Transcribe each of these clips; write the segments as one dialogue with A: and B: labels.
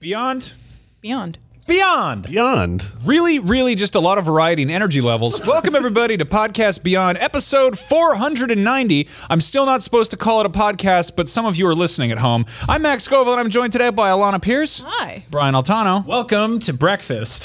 A: Beyond?
B: Beyond.
A: Beyond.
C: Beyond.
A: Really just a lot of variety and energy levels. Welcome, everybody, to Podcast Beyond, episode 490. I'm still not supposed to call it a podcast, but some of you are listening at home. I'm Max Scoville, and I'm joined today by Alana Pierce.
B: Hi.
A: Brian Altano.
D: Welcome to breakfast.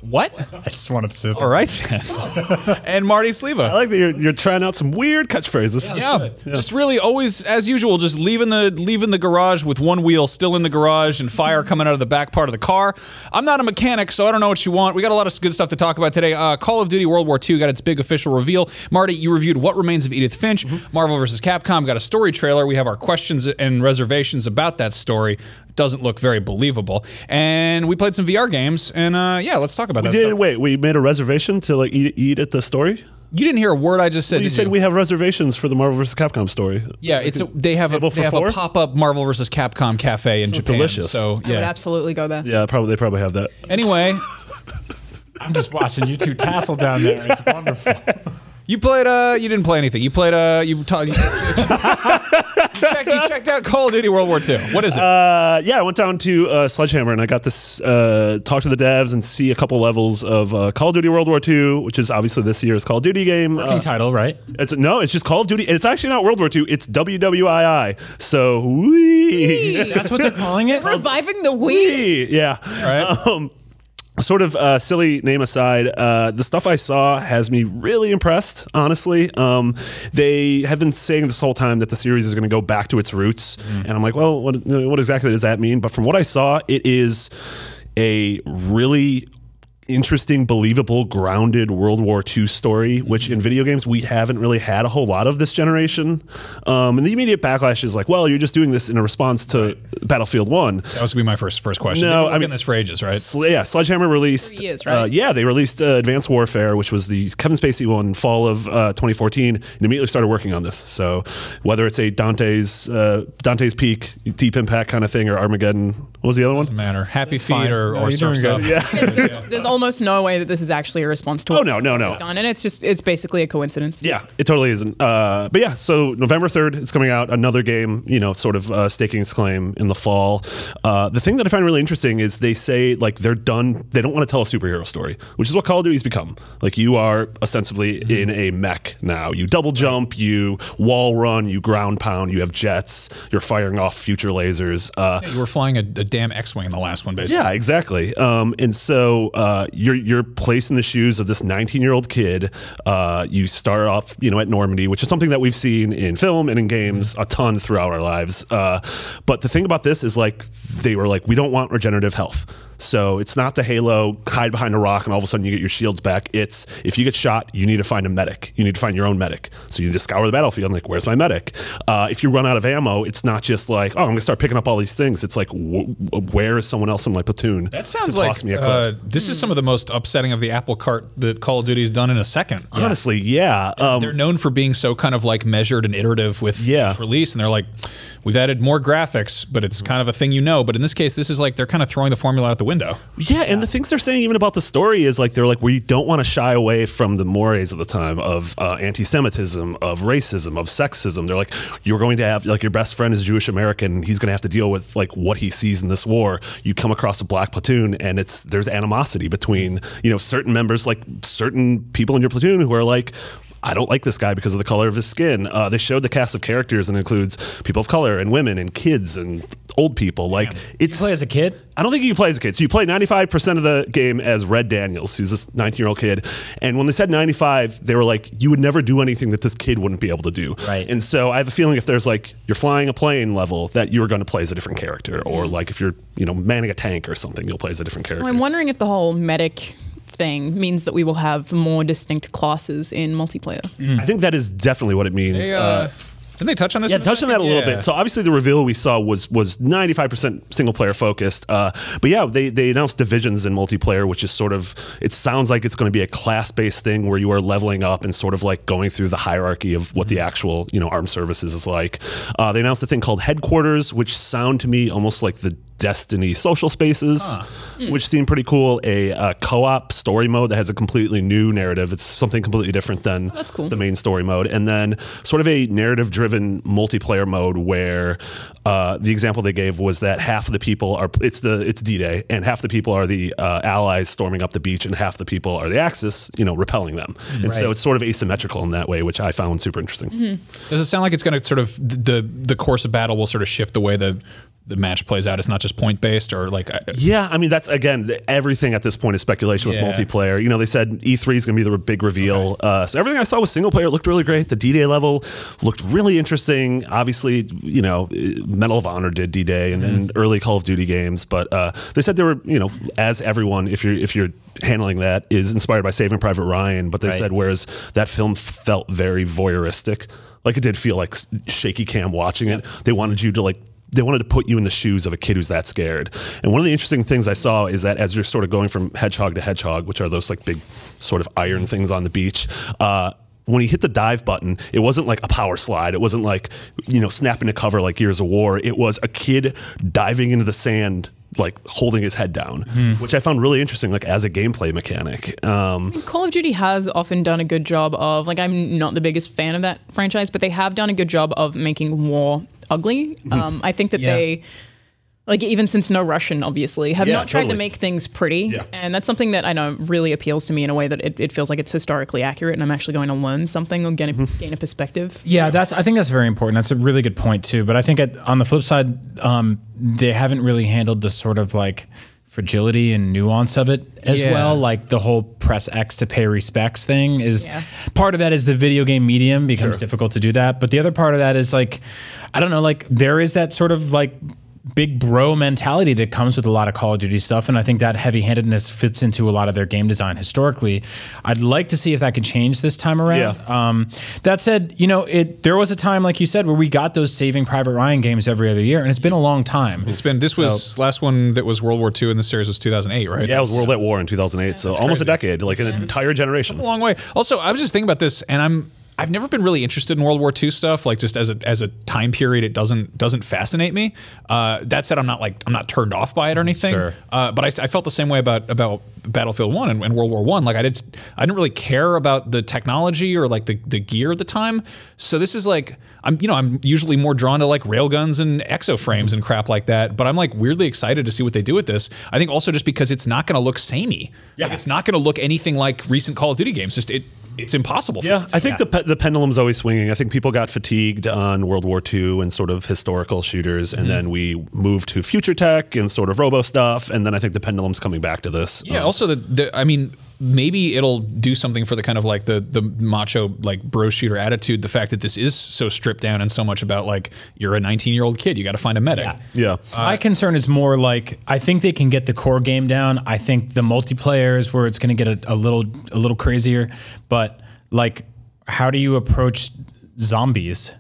A: What?
D: I just wanted to say that.
A: All right, then. And Marty Sleva.
C: I like that you're trying out some weird catchphrases.
A: Yeah, just really always, as usual, just leaving the garage with one wheel still in the garage and fire coming out of the back part of the car. I'm not a mechanic, so I don't know what you want. We got a lot of good stuff to talk about today. Call of Duty World War II got its big official reveal. Marty, you reviewed What Remains of Edith Finch. Marvel vs. Capcom got a story trailer. We have our questions and reservations about that story. Doesn't look very believable. And we played some VR games, and yeah, let's talk about that stuff.
C: Wait, we made a reservation to like eat at the story?
A: You didn't hear a word I just said.
C: Well, you said we have reservations for the Marvel vs. Capcom story.
A: Yeah, they have a pop-up Marvel vs. Capcom cafe in Japan.
C: Delicious.
A: So yeah,
B: I would absolutely go there.
C: Yeah, they probably have that.
A: Anyway,
D: I'm just watching you two tassel down there. It's wonderful.
A: you played. You didn't play anything. You played. You checked out Call of Duty World War II. What is it?
C: Yeah, I went down to Sledgehammer and I got to talk to the devs and see a couple levels of Call of Duty World War II, which is obviously this year's Call of Duty game.
D: Working title, right?
C: It's just Call of Duty. It's actually not World War II. It's WWII. So
D: That's what they're calling it?
B: Reviving the Wii.
C: Yeah.
A: All right.
C: Sort of silly name aside, the stuff I saw has me really impressed, honestly. They have been saying this whole time that the series is going to go back to its roots. And I'm like, well, what exactly does that mean? But from what I saw, it is a really interesting, believable, grounded World War II story, which in video games we haven't really had a whole lot of this generation. And the immediate backlash is like, well, you're just doing this in a response to Battlefield 1.
A: That was going to be my first question.
C: No,
A: I've been doing this for ages, right?
C: Yeah, Sledgehammer released.
B: 3 years, right?
C: Yeah, they released Advanced Warfare, which was the Kevin Spacey one, fall of 2014, and immediately started working on this. So whether it's a Dante's Peak, Deep Impact kind of thing, or Armageddon, what was the other one?
A: Doesn't matter. Happy Feet or
D: Surf's Up.
C: Yeah.
B: There's almost no way that this is actually a response to what it's done, and it's basically a coincidence.
C: Yeah, it totally isn't. But yeah, so November 3rd, it's coming out. Another game, sort of staking its claim in the fall. The thing that I find really interesting is they say like they're done. They don't want to tell a superhero story, which is what Call of Duty's become. Like you are ostensibly in a mech now. You double jump, you wall run, you ground pound, you have jets, you're firing off future lasers.
A: You were flying a damn X-wing in the last one, basically.
C: Yeah, exactly. And so you're placed in the shoes of this 19-year-old kid. You start off, at Normandy, which is something that we've seen in film and in games a ton throughout our lives. But the thing about this is like they were like, we don't want regenerative health. So it's not the Halo, hide behind a rock and all of a sudden you get your shields back. It's if you get shot, you need to find a medic. You need to find your own medic. So you need to scour the battlefield and like, where's my medic? If you run out of ammo, it's not just like, oh, I'm going to start picking up all these things. It's like, where is someone else in my platoon?
A: That sounds like this is some of the most upsetting of the apple cart that Call of Duty's done in a second.
C: Honestly, yeah.
A: They're known for being so kind of like measured and iterative with each release, and they're like, we've added more graphics, but it's kind of a thing But in this case, this is like they're kind of throwing the formula out the window.
C: Yeah, and the things they're saying even about the story is like they're like, we don't want to shy away from the mores of the time of anti-Semitism, of racism, of sexism. They're like, you're going to have like your best friend is Jewish American. He's going to have to deal with like what he sees in this war. You come across a black platoon, and there's animosity between certain members, like certain people in your platoon who are like, I don't like this guy because of the color of his skin. They showed the cast of characters and includes people of color and women and kids and old people. Like
D: you play as a kid?
C: I don't think you can play as a kid. So you play 95% of the game as Red Daniels, who's this 19-year-old kid. And when they said 95, they were like, you would never do anything that this kid wouldn't be able to do.
D: Right.
C: And so I have a feeling if there's like you're flying a plane level that you're going to play as a different character, or like if you're manning a tank or something, you'll play as a different character.
B: So I'm wondering if the whole medic thing means that we will have more distinct classes in multiplayer.
C: I think that is definitely what it means.
A: Didn't they touch on this?
C: Yeah, touch on that a little bit. So obviously the reveal we saw was 95% single player focused. But yeah, they announced divisions in multiplayer, which is sort of, it sounds like it's going to be a class-based thing where you are leveling up and sort of like going through the hierarchy of what the actual armed services is like. They announced a thing called Headquarters, which sound to me almost like the Destiny social spaces, which seem pretty cool. A co-op story mode that has a completely new narrative. It's something completely different than
B: that's cool.
C: the main story mode. And then sort of a narrative-driven multiplayer mode where the example they gave was that half of the people are it's D-Day, and half the people are the allies storming up the beach, and half the people are the Axis, repelling them. And so it's sort of asymmetrical in that way, which I found super interesting.
A: Does it sound like it's going to sort of the course of battle will sort of shift the way the match plays out? It's not just point based, or like
C: yeah, I mean that's again everything at this point is speculation with multiplayer. They said E3 is going to be the big reveal. So everything I saw was single player. It looked really great. The D-Day level looked really interesting. Obviously, Medal of Honor did D-Day and early Call of Duty games, but they said they were as everyone if you're handling that is inspired by Saving Private Ryan, but they said whereas that film felt very voyeuristic, like it did feel like shaky cam watching it. They wanted you to they wanted to put you in the shoes of a kid who's that scared. And one of the interesting things I saw is that as you're sort of going from hedgehog to hedgehog, which are those like big sort of iron things on the beach, when he hit the dive button, it wasn't like a power slide. It wasn't like, snapping to cover like Gears of War. It was a kid diving into the sand, like holding his head down, which I found really interesting, like as a gameplay mechanic.
B: Call of Duty has often done a good job of, I'm not the biggest fan of that franchise, but they have done a good job of making war ugly. I think that they, even since No Russian, obviously, have not tried to make things pretty. Yeah. And that's something that I know really appeals to me in a way that it feels like it's historically accurate, and I'm actually going to learn something or gain a perspective.
D: Yeah, I think that's very important. That's a really good point too. But I think on the flip side, they haven't really handled the sort of fragility and nuance of it as well. Like the whole press X to pay respects thing is part of that is the video game medium becomes difficult to do that. But the other part of that is I don't know, there is that sort of big bro mentality that comes with a lot of Call of Duty stuff, and I think that heavy-handedness fits into a lot of their game design historically. I'd like to see if that can change this time around. That said, there was a time, like you said, where we got those Saving Private Ryan games every other year, and it's been a long time.
A: Last one that was World War II in the series was 2008, right?
C: Yeah, it was World at War in 2008, so almost a decade, like an entire generation.
A: A long way. Also, I was just thinking about this, and I've never been really interested in World War II stuff. Just as a time period, it doesn't fascinate me. That said, I'm not turned off by it or anything.
C: Sure.
A: But I felt the same way about Battlefield 1 and World War I. I didn't really care about the technology or the gear at the time. So this is I'm usually more drawn to railguns and exoframes and crap like that. But I'm weirdly excited to see what they do with this. I think also just because it's not going to look samey. Yeah. It's not going to look anything like recent Call of Duty games. It's impossible for it to.
C: I think the pendulum's always swinging. I think people got fatigued on World War II and sort of historical shooters, and then we moved to future tech and sort of robo stuff, and then I think the pendulum's coming back to this.
A: Yeah, also maybe it'll do something for the kind of the macho bro shooter attitude, the fact that this is so stripped down and so much about you're a 19-year-old kid, you got to find a medic.
C: Yeah.
D: My concern is more I think they can get the core game down. I think the multiplayer is where it's going to get a little crazier, but how do you approach zombies?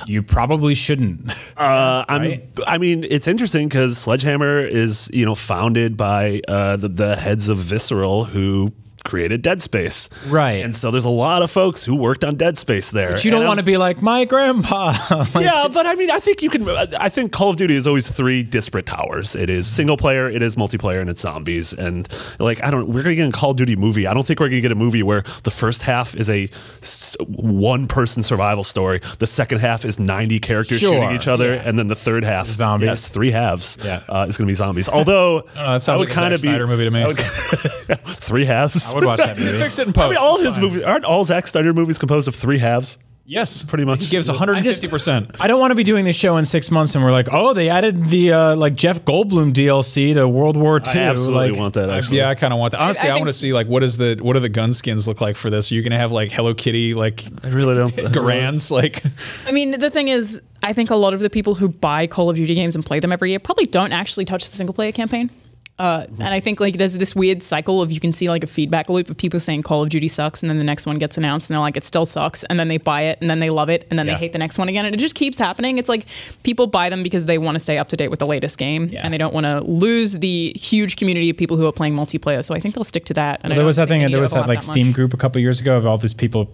D: You probably shouldn't.
C: Right? I mean, it's interesting because Sledgehammer is, founded by the heads of Visceral, who created Dead Space.
D: Right.
C: And so there's a lot of folks who worked on Dead Space there.
D: But you don't want to be like, my grandpa.
C: Yeah, but I mean, I think Call of Duty is always three disparate towers. It is single player, it is multiplayer, and it's zombies. And we're going to get a Call of Duty movie. I don't think we're going to get a movie where the first half is a one-person survival story. The second half is 90 characters shooting each other. And then the third half,
D: zombies.
C: Yes, three halves, is going to be zombies. Although,
A: that sounds like a Zack Snyder movie to me.
C: Three halves.
D: I would watch that movie.
A: Fix it in post.
C: I mean, all his movies aren't all Zack Snyder movies composed of three halves.
A: Yes,
C: pretty much.
A: He gives 150%.
D: I don't want to be doing this show in 6 months and we're like, oh, they added the Jeff Goldblum DLC to World War II.
C: I absolutely want that. Actually,
A: yeah, I kind of want that. Honestly, I want to see what do the gun skins look like for this? Are you going to have Hello Kitty
C: I really don't.
A: Garans
B: I mean, the thing is, I think a lot of the people who buy Call of Duty games and play them every year probably don't actually touch the single player campaign. And I think there's this weird cycle of you can see a feedback loop of people saying Call of Duty sucks, and then the next one gets announced and they're like, it still sucks, and then they buy it and then they love it and then they hate the next one again, and it just keeps happening. It's people buy them because they want to stay up to date with the latest game and they don't want to lose the huge community of people who are playing multiplayer. So I think they'll stick to that. And
D: there was that Steam group a couple years ago of all these people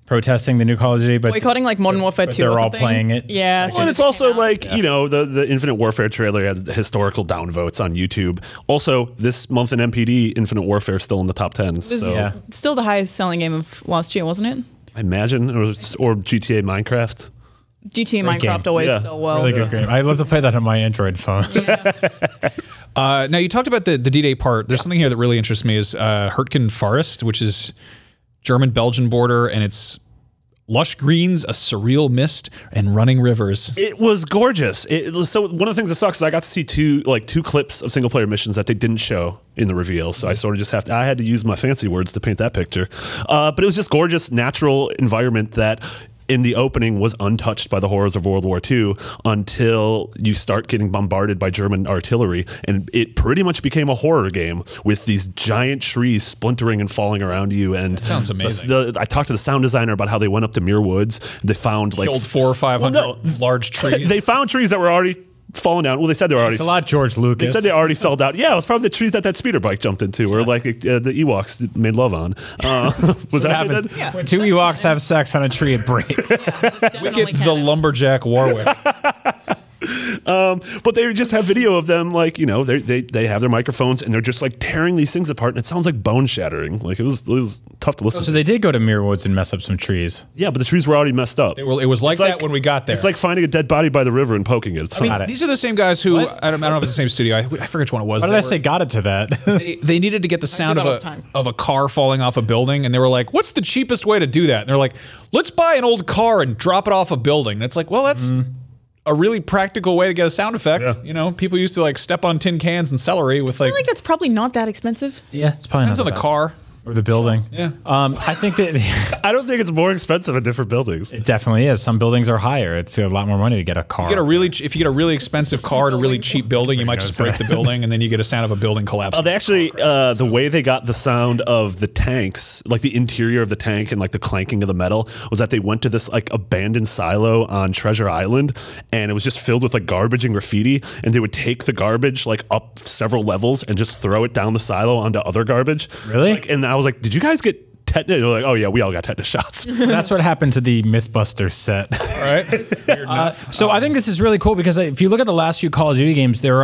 D: protesting the new Call of Duty, but
B: boycotting like Modern Warfare 2
D: they're
B: or
D: all
B: something.
D: playing it.
B: Yeah.
C: Well, and it's also like, you know, the Infinite Warfare trailer had historical downvotes on YouTube. Also, this month in MPD, Infinite Warfare is still in the top 10.
B: It was
C: So
B: still the highest selling game of last year, wasn't it?
C: I imagine, or GTA Minecraft.
B: GTA
D: Great
B: Minecraft
D: game.
B: always sell well.
D: Really good game. I love to play that on my Android phone.
A: Now, you talked about the D-Day part. There's something here that really interests me is Hurtgen Forest, which is German-Belgian border, and it's lush greens, a surreal mist, and running rivers.
C: It was gorgeous. So one of the things that sucks is I got to see two clips of single player missions that they didn't show in the reveal. So I sort of just I had to use my fancy words to paint that picture. But it was just gorgeous, natural environment that in the opening was untouched by the horrors of World War II until you start getting bombarded by German artillery. And it pretty much became a horror game with these giant trees splintering and falling around you. And that
A: sounds amazing.
C: I talked to the sound designer about how they went up to Muir Woods. They found like
A: Killed 400 or 500 large trees.
C: They found trees that were already falling down. Well, they said they were already.
D: It's a lot George Lucas.
C: They said they already fell down. Yeah, it was probably the trees that speeder bike jumped into, or like the Ewoks made love on. Was that
D: happens.
C: what it did?
B: Yeah,
D: When two
B: that's
D: Ewoks
B: canon.
D: have sex on a tree, it breaks.
B: Definitely
A: Get the
B: canon.
A: lumberjack Warwick.
C: But they just have video of them, like, you know, they have their microphones and they're just like tearing these things apart, and it sounds like bone shattering. Like it was tough to listen.
D: So
C: to.
D: they did go to Muir Woods and mess up some trees.
C: Yeah, but the trees were already messed up.
A: It was like that when we got there.
C: It's like finding a dead body by the river and poking it. It's
A: I mean,
C: fine.
A: these are the same guys who I don't know if it's the same studio. I forget which one it was.
D: Why did I say got it to that?
A: They needed to get the sound
B: that all the
A: of
B: time.
A: a car falling off a building, and they were like, "What's the cheapest way to do that?" And they're like, "Let's buy an old car and drop it off a building." And it's like, well, that's a really practical way to get a sound effect.
C: Yeah.
A: You know, people used to like step on tin cans and celery with
B: I
A: like.
B: feel like that's probably not that expensive.
D: Yeah, it's probably
A: Depends on
D: not
A: the
D: that
A: car.
D: bad. Or the building.
A: Yeah.
D: I think that
C: I don't think it's more expensive in different buildings.
D: it definitely is. Some buildings are higher. It's a lot more money to get a car.
A: If you get a really expensive car at a really cheap building, you might just break the building, and then you get a sound of a building collapsing.
C: They actually, the way they got the sound of the tanks, like the interior of the tank and like the clanking of the metal, was that they went to this like abandoned silo on Treasure Island, and it was just filled with like garbage and graffiti, and they would take the garbage like up several levels and just throw it down the silo onto other garbage.
D: Really?
C: Like, and I was like, did you guys get tetanus? They're like, oh yeah, we all got tetanus shots.
D: That's what happened to the Mythbusters set.
A: right? Weird enough.
D: So I think this is really cool because if you look at the last few Call of Duty games, they're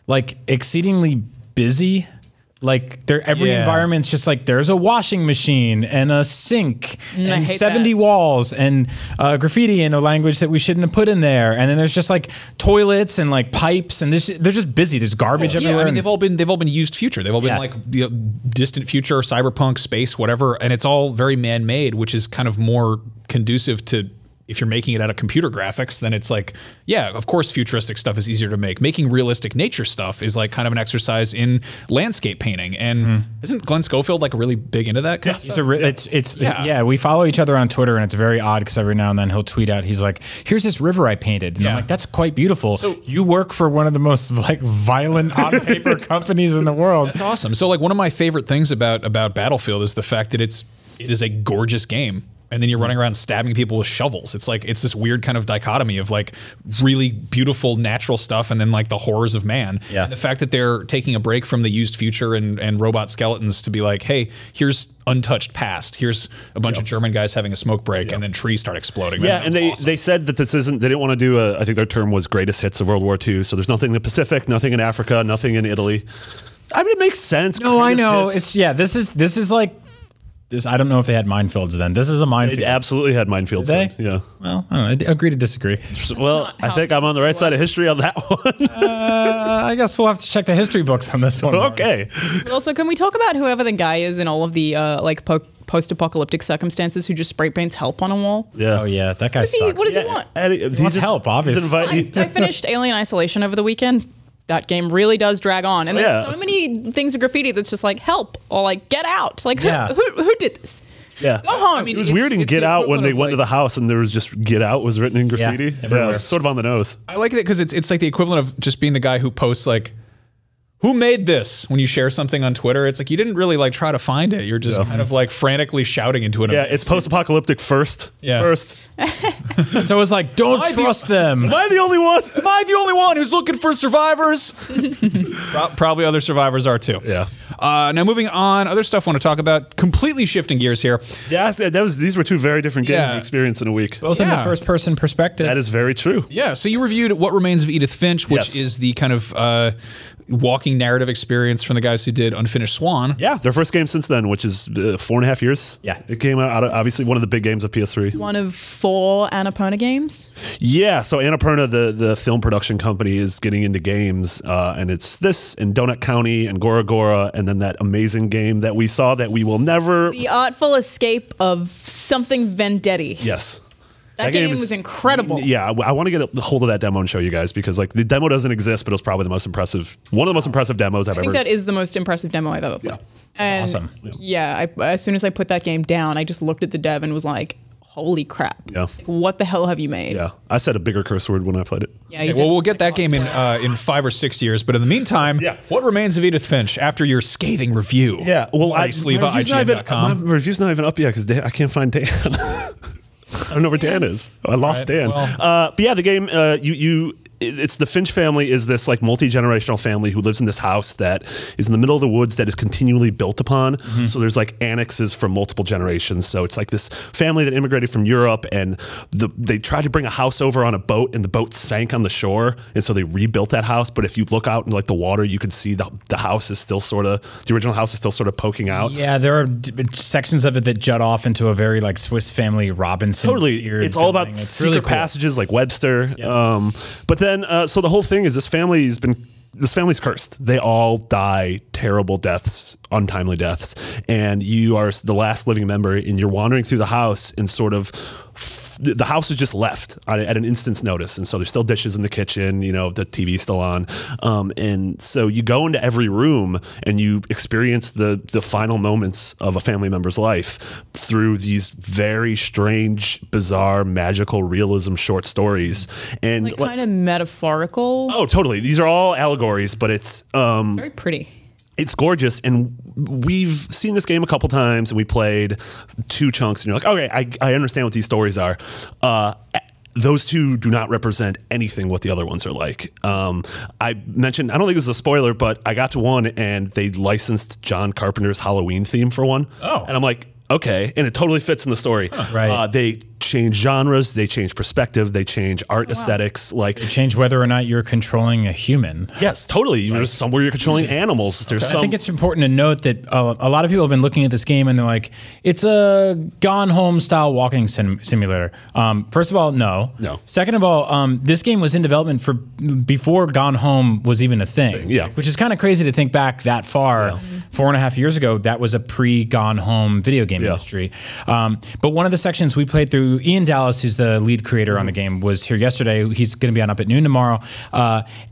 D: like exceedingly busy. Like every
B: Yeah.
D: environment's just like there's a washing machine and a sink
B: I
D: and
B: hate
D: 70
B: that.
D: walls and graffiti in a language that we shouldn't have put in there. And then there's just like toilets and like pipes and they're just busy. There's garbage
A: Yeah,
D: everywhere.
A: I mean
D: and-
A: they've all been used future. They've all been
D: Yeah.
A: like distant future, cyberpunk, space, whatever, and it's all very man-made, which is kind of more conducive to. If you're making it out of computer graphics, then it's like, yeah, of course, futuristic stuff is easier to make. Making realistic nature stuff is like kind of an exercise in landscape painting. And isn't Glenn Schofield like really big into that kind of stuff?
D: Yeah, we follow each other on Twitter, and it's very odd because every now and then he'll tweet out, he's like, "Here's this river I painted," and I'm
A: Yeah.
D: like, "That's quite beautiful."
A: So-
D: you work for one of the most like violent on paper companies in the world.
A: That's awesome. So like one of my favorite things about Battlefield is the fact that it is a gorgeous game. And then you're running around stabbing people with shovels. It's like it's this weird kind of dichotomy of like really beautiful natural stuff and then like the horrors of man.
D: Yeah.
A: And the fact that they're taking a break from the used future and robot skeletons to be like, hey, here's untouched past. Here's a bunch of German guys having a smoke break and then trees start exploding.
C: Yeah, and they said that this isn't. They didn't want to do I think their term was greatest hits of World War II. So there's nothing in the Pacific, nothing in Africa, nothing in Italy. I mean, it makes sense.
D: No, I
C: Greatest
D: know.
C: hits.
D: This is like this. I don't know if they had minefields then. This is a minefield.
C: It absolutely had minefields.
D: Did
C: then. Yeah.
D: Well, I don't know. I agree to disagree.
C: Well,
B: not
C: I
B: how
C: think I'm on the right side of history on that one.
D: I guess we'll have to check the history books on this one.
C: Okay.
B: Also, can we talk about whoever the guy is in all of the post-apocalyptic circumstances who just spray paints help on a wall?
C: Yeah.
D: Oh yeah, that guy
B: What
D: sucks.
B: does he want?
C: He
D: wants help, obviously.
B: I finished Alien Isolation over the weekend. That game really does drag on, and there's
C: Yeah.
B: so many things of graffiti that's just like help or like get out. Like
D: Yeah.
B: who did this?
C: Yeah.
B: Go home.
C: It was weird in
A: it's
C: Get
A: the
C: Out when
A: equivalent
C: they
A: of,
C: went to
A: like-
C: the house and there was just Get Out was written in graffiti.
D: everywhere.
C: It's sort of on the nose.
A: I like it because it's like the equivalent of just being the guy who posts like Who made this? When you share something on Twitter, it's like you didn't really like try to find it. You're just kind of like frantically shouting into it.
C: Yeah, it's post-apocalyptic first.
A: Yeah.
C: First.
D: So it was like, don't trust them.
C: Am I the only one?
A: Am I the only one who's looking for survivors? Probably other survivors are too.
C: Yeah.
A: Now moving on, other stuff I want to talk about. Completely shifting gears here.
C: Yeah, these were two very different games you experienced in a week.
D: Both in the first-person perspective.
C: That is very true.
A: Yeah, so you reviewed What Remains of Edith Finch, which is the kind of walking narrative experience from the guys who did Unfinished Swan.
C: Yeah, their first game since then, which is 4.5 years.
D: Yeah.
C: It came out of, obviously, one of the big games of PS3.
B: One of 4 Annapurna games.
C: Yeah, so Annapurna, the film production company, is getting into games, and it's this, and Donut County, and Gora Gora, and then that amazing game that we saw that we will never...
B: The Artful Escape of something Vendetti.
C: Yes.
B: That game was incredible.
C: Yeah, I want to get a hold of that demo and show you guys, because like the demo doesn't exist, but it was probably the most impressive, one of the most impressive demos I've ever.
B: I think that is the most impressive demo I've ever played.
C: Yeah.
B: And
D: awesome.
B: Yeah, as soon as I put that game down, I just looked at the dev and was like, holy crap.
C: Yeah.
B: Like, what the hell have you made?
C: Yeah, I said a bigger curse word when I played it.
B: Yeah,
A: Okay, well, we'll get that game in 5 or 6 years, but in the meantime, What Remains of Edith Finch after your scathing review?
C: Yeah, well,
A: my
C: review's not even up yet because I can't find Dan. I don't know where Dan is. I lost Dan.
A: Well.
C: But yeah, the game, it's the Finch family is this like multi-generational family who lives in this house that is in the middle of the woods that is continually built upon. So there's like annexes from multiple generations. So it's like this family that immigrated from Europe, and they tried to bring a house over on a boat, and the boat sank on the shore, and so they rebuilt that house. But if you look out into like the water, you can see the house is still sort of, the original house is still sort of poking out.
D: Yeah, there are sections of it that jut off into a very like Swiss Family Robinson.
C: Totally, it's all about secret
D: really cool.
C: passages like Webster.
D: Yeah.
C: But then, so the whole thing is this family's cursed. They all die terrible deaths, untimely deaths, and you are the last living member, and you're wandering through the house, and sort of the house is just left at an instant's notice, and so there's still dishes in the kitchen, you know, the TV's still on, and so you go into every room and you experience the final moments of a family member's life through these very strange, bizarre, magical realism short stories, and
B: like kind of metaphorical.
C: Oh, totally. These are all allegories, but it's
B: very pretty.
C: It's gorgeous, and we've seen this game a couple times, and we played 2 chunks, and you're like, okay, I understand what these stories are. Those 2 do not represent anything what the other ones are like. I mentioned, I don't think this is a spoiler, but I got to 1, and they licensed John Carpenter's Halloween theme for 1.
A: Oh.
C: And I'm like, okay, and it totally fits in the story.
D: Right.
C: They change genres, they change perspective, they change art aesthetics. Like
D: They change whether or not you're controlling a human.
C: yes, totally. There's somewhere you're controlling animals. There's
D: I think it's important to note that a lot of people have been looking at this game and they're like, it's a Gone Home style walking simulator. First of all, no. Second of all, this game was in development for before Gone Home was even a thing.
C: Yeah.
D: Which is kind of crazy to think back that far. 4.5 years ago, that was a pre-Gone Home video game industry. But one of the sections we played through, Ian Dallas, who's the lead creator on the game, was here yesterday. He's going to be on Up at Noon tomorrow.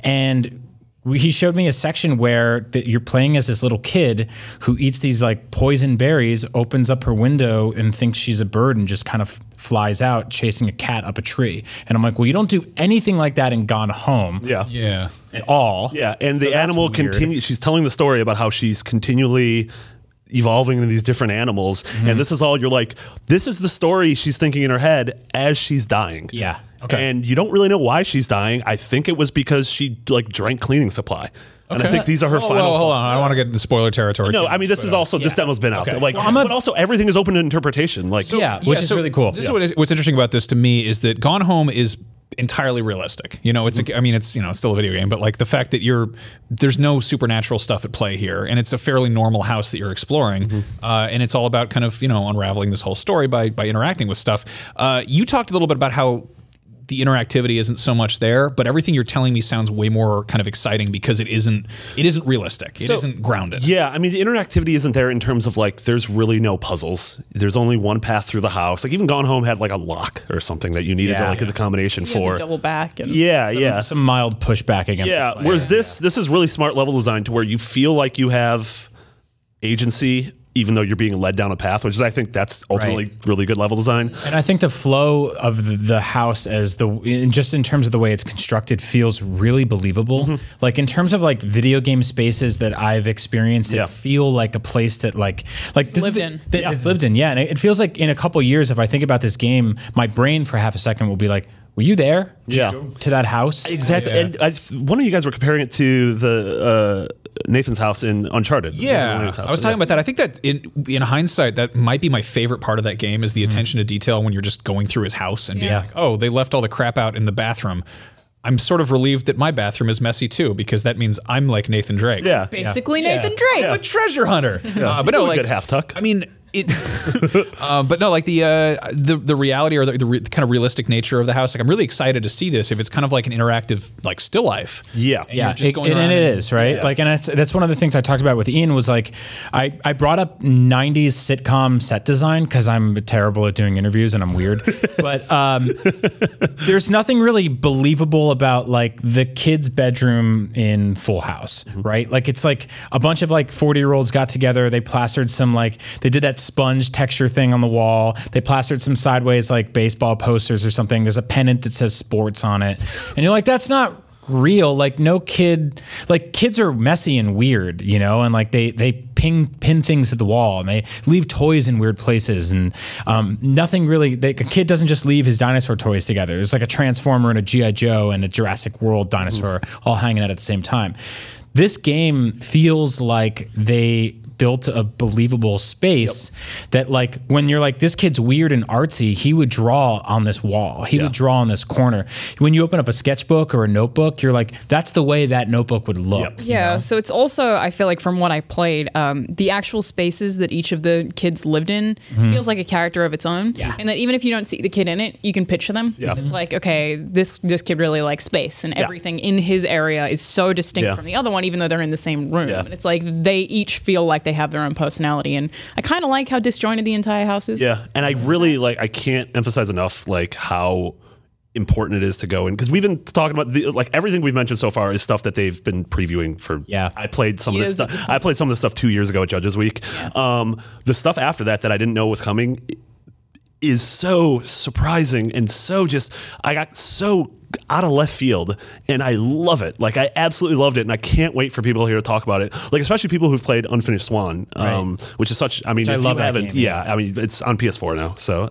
D: And he showed me a section where you're playing as this little kid who eats these like poison berries, opens up her window and thinks she's a bird and just kind of flies out chasing a cat up a tree. And I'm like, well, you don't do anything like that in Gone Home.
A: Yeah.
D: At all.
C: Yeah, and
D: So
C: the animal
D: that's weird.
C: continues. She's telling the story about how she's continually evolving into these different animals, and this is all you're like, this is the story she's thinking in her head as she's dying.
D: Yeah. Okay.
C: And you don't really know why she's dying. I think it was because she like drank cleaning supply. And I think these are her final
A: Well, hold
C: thoughts.
A: on. I don't want to get into spoiler territory.
C: No,
A: too
C: I mean, this is also, this demo's been out there. Like,
D: Well,
C: but also everything is open to interpretation. Like,
D: which is really cool.
A: This is what's interesting about this to me is that Gone Home is entirely realistic. You know, it's I mean, it's, you know, it's still a video game, but like the fact that there's no supernatural stuff at play here, and it's a fairly normal house that you're exploring, and it's all about kind of, you know, unraveling this whole story by interacting with stuff. You talked a little bit about how the interactivity isn't so much there, but everything you're telling me sounds way more kind of exciting because it isn't realistic. It isn't grounded.
C: Yeah, I mean, the interactivity isn't there in terms of like, there's really no puzzles. There's only one path through the house. Like even Gone Home had like a lock or something that you needed to like get the combination
B: You have
C: for.
B: to double back. And
D: Some mild pushback against the player.
C: Whereas this is really smart level design to where you feel like you have agency even though you're being led down a path, which is, I think that's ultimately really good level design.
D: And I think the flow of the house just in terms of the way it's constructed feels really believable. Like in terms of like video game spaces that I've experienced that feel like a place that like this
B: lived in.
D: It's lived in, yeah. And it feels like in a couple years, if I think about this game, my brain for half a second will be like, were you there? To that house?
C: Exactly.
A: Yeah.
C: And one of you guys were comparing it to the Nathan's house in Uncharted.
A: Yeah, I was talking about that. I think that in hindsight, that might be my favorite part of that game is the attention to detail when you're just going through his house and being like, oh, they left all the crap out in the bathroom. I'm sort of relieved that my bathroom is messy too, because that means I'm like Nathan Drake.
C: Yeah.
B: Basically Nathan Drake.
A: I'm a treasure hunter. But no, like
C: good half tuck.
A: I mean, it. But no, like the reality or the kind of realistic nature of the house. Like, I'm really excited to see this if it's kind of like an interactive like still life.
C: Yeah,
A: and you're just going
D: and
A: around
D: it is right. Like, and that's one of the things I talked about with Ian was like, I brought up '90s sitcom set design because I'm terrible at doing interviews and I'm weird. But there's nothing really believable about like the kid's bedroom in Full House, right? Like, it's like a bunch of like 40-year-olds got together. They plastered some they did that sponge texture thing on the wall. They plastered some sideways like baseball posters or something. There's a pennant that says sports on it. And you're like, that's not real. Like, no kid, like, kids are messy and weird, you know, and like they pin things to the wall and they leave toys in weird places, and nothing really, a kid doesn't just leave his dinosaur toys together. There's like a Transformer and a G.I. Joe and a Jurassic World dinosaur all hanging out at the same time. This game feels like they built a believable space that, like, when you're like, this kid's weird and artsy, he would draw on this wall. He would draw on this corner. When you open up a sketchbook or a notebook, you're like, that's the way that notebook would look.
B: Yeah,
D: you know?
B: so it's also, I feel like from what I played, the actual spaces that each of the kids lived in feels like a character of its own. Yeah. And that even if you don't see the kid in it, you can picture them. Yeah. It's like, okay, this kid really likes space, and everything in his area is so distinct from the other one, even though they're in the same room. And it's like they each feel like they have their own personality, and I kind of like how disjointed the entire house is.
C: Yeah, and I really like, I can't emphasize enough like how important it is to go in, because we've been talking about like everything we've mentioned so far is stuff that they've been previewing for. I played some of this stuff. I played some of this stuff 2 years ago at Judges Week. The stuff after that I didn't know was coming is so surprising and so just, I got so out of left field, and I love it. Like, I absolutely loved it, and I can't wait for people here to talk about it. Like, especially people who've played Unfinished Swan, which is such, I mean, if you haven't, I mean, it's on PS4 now. So,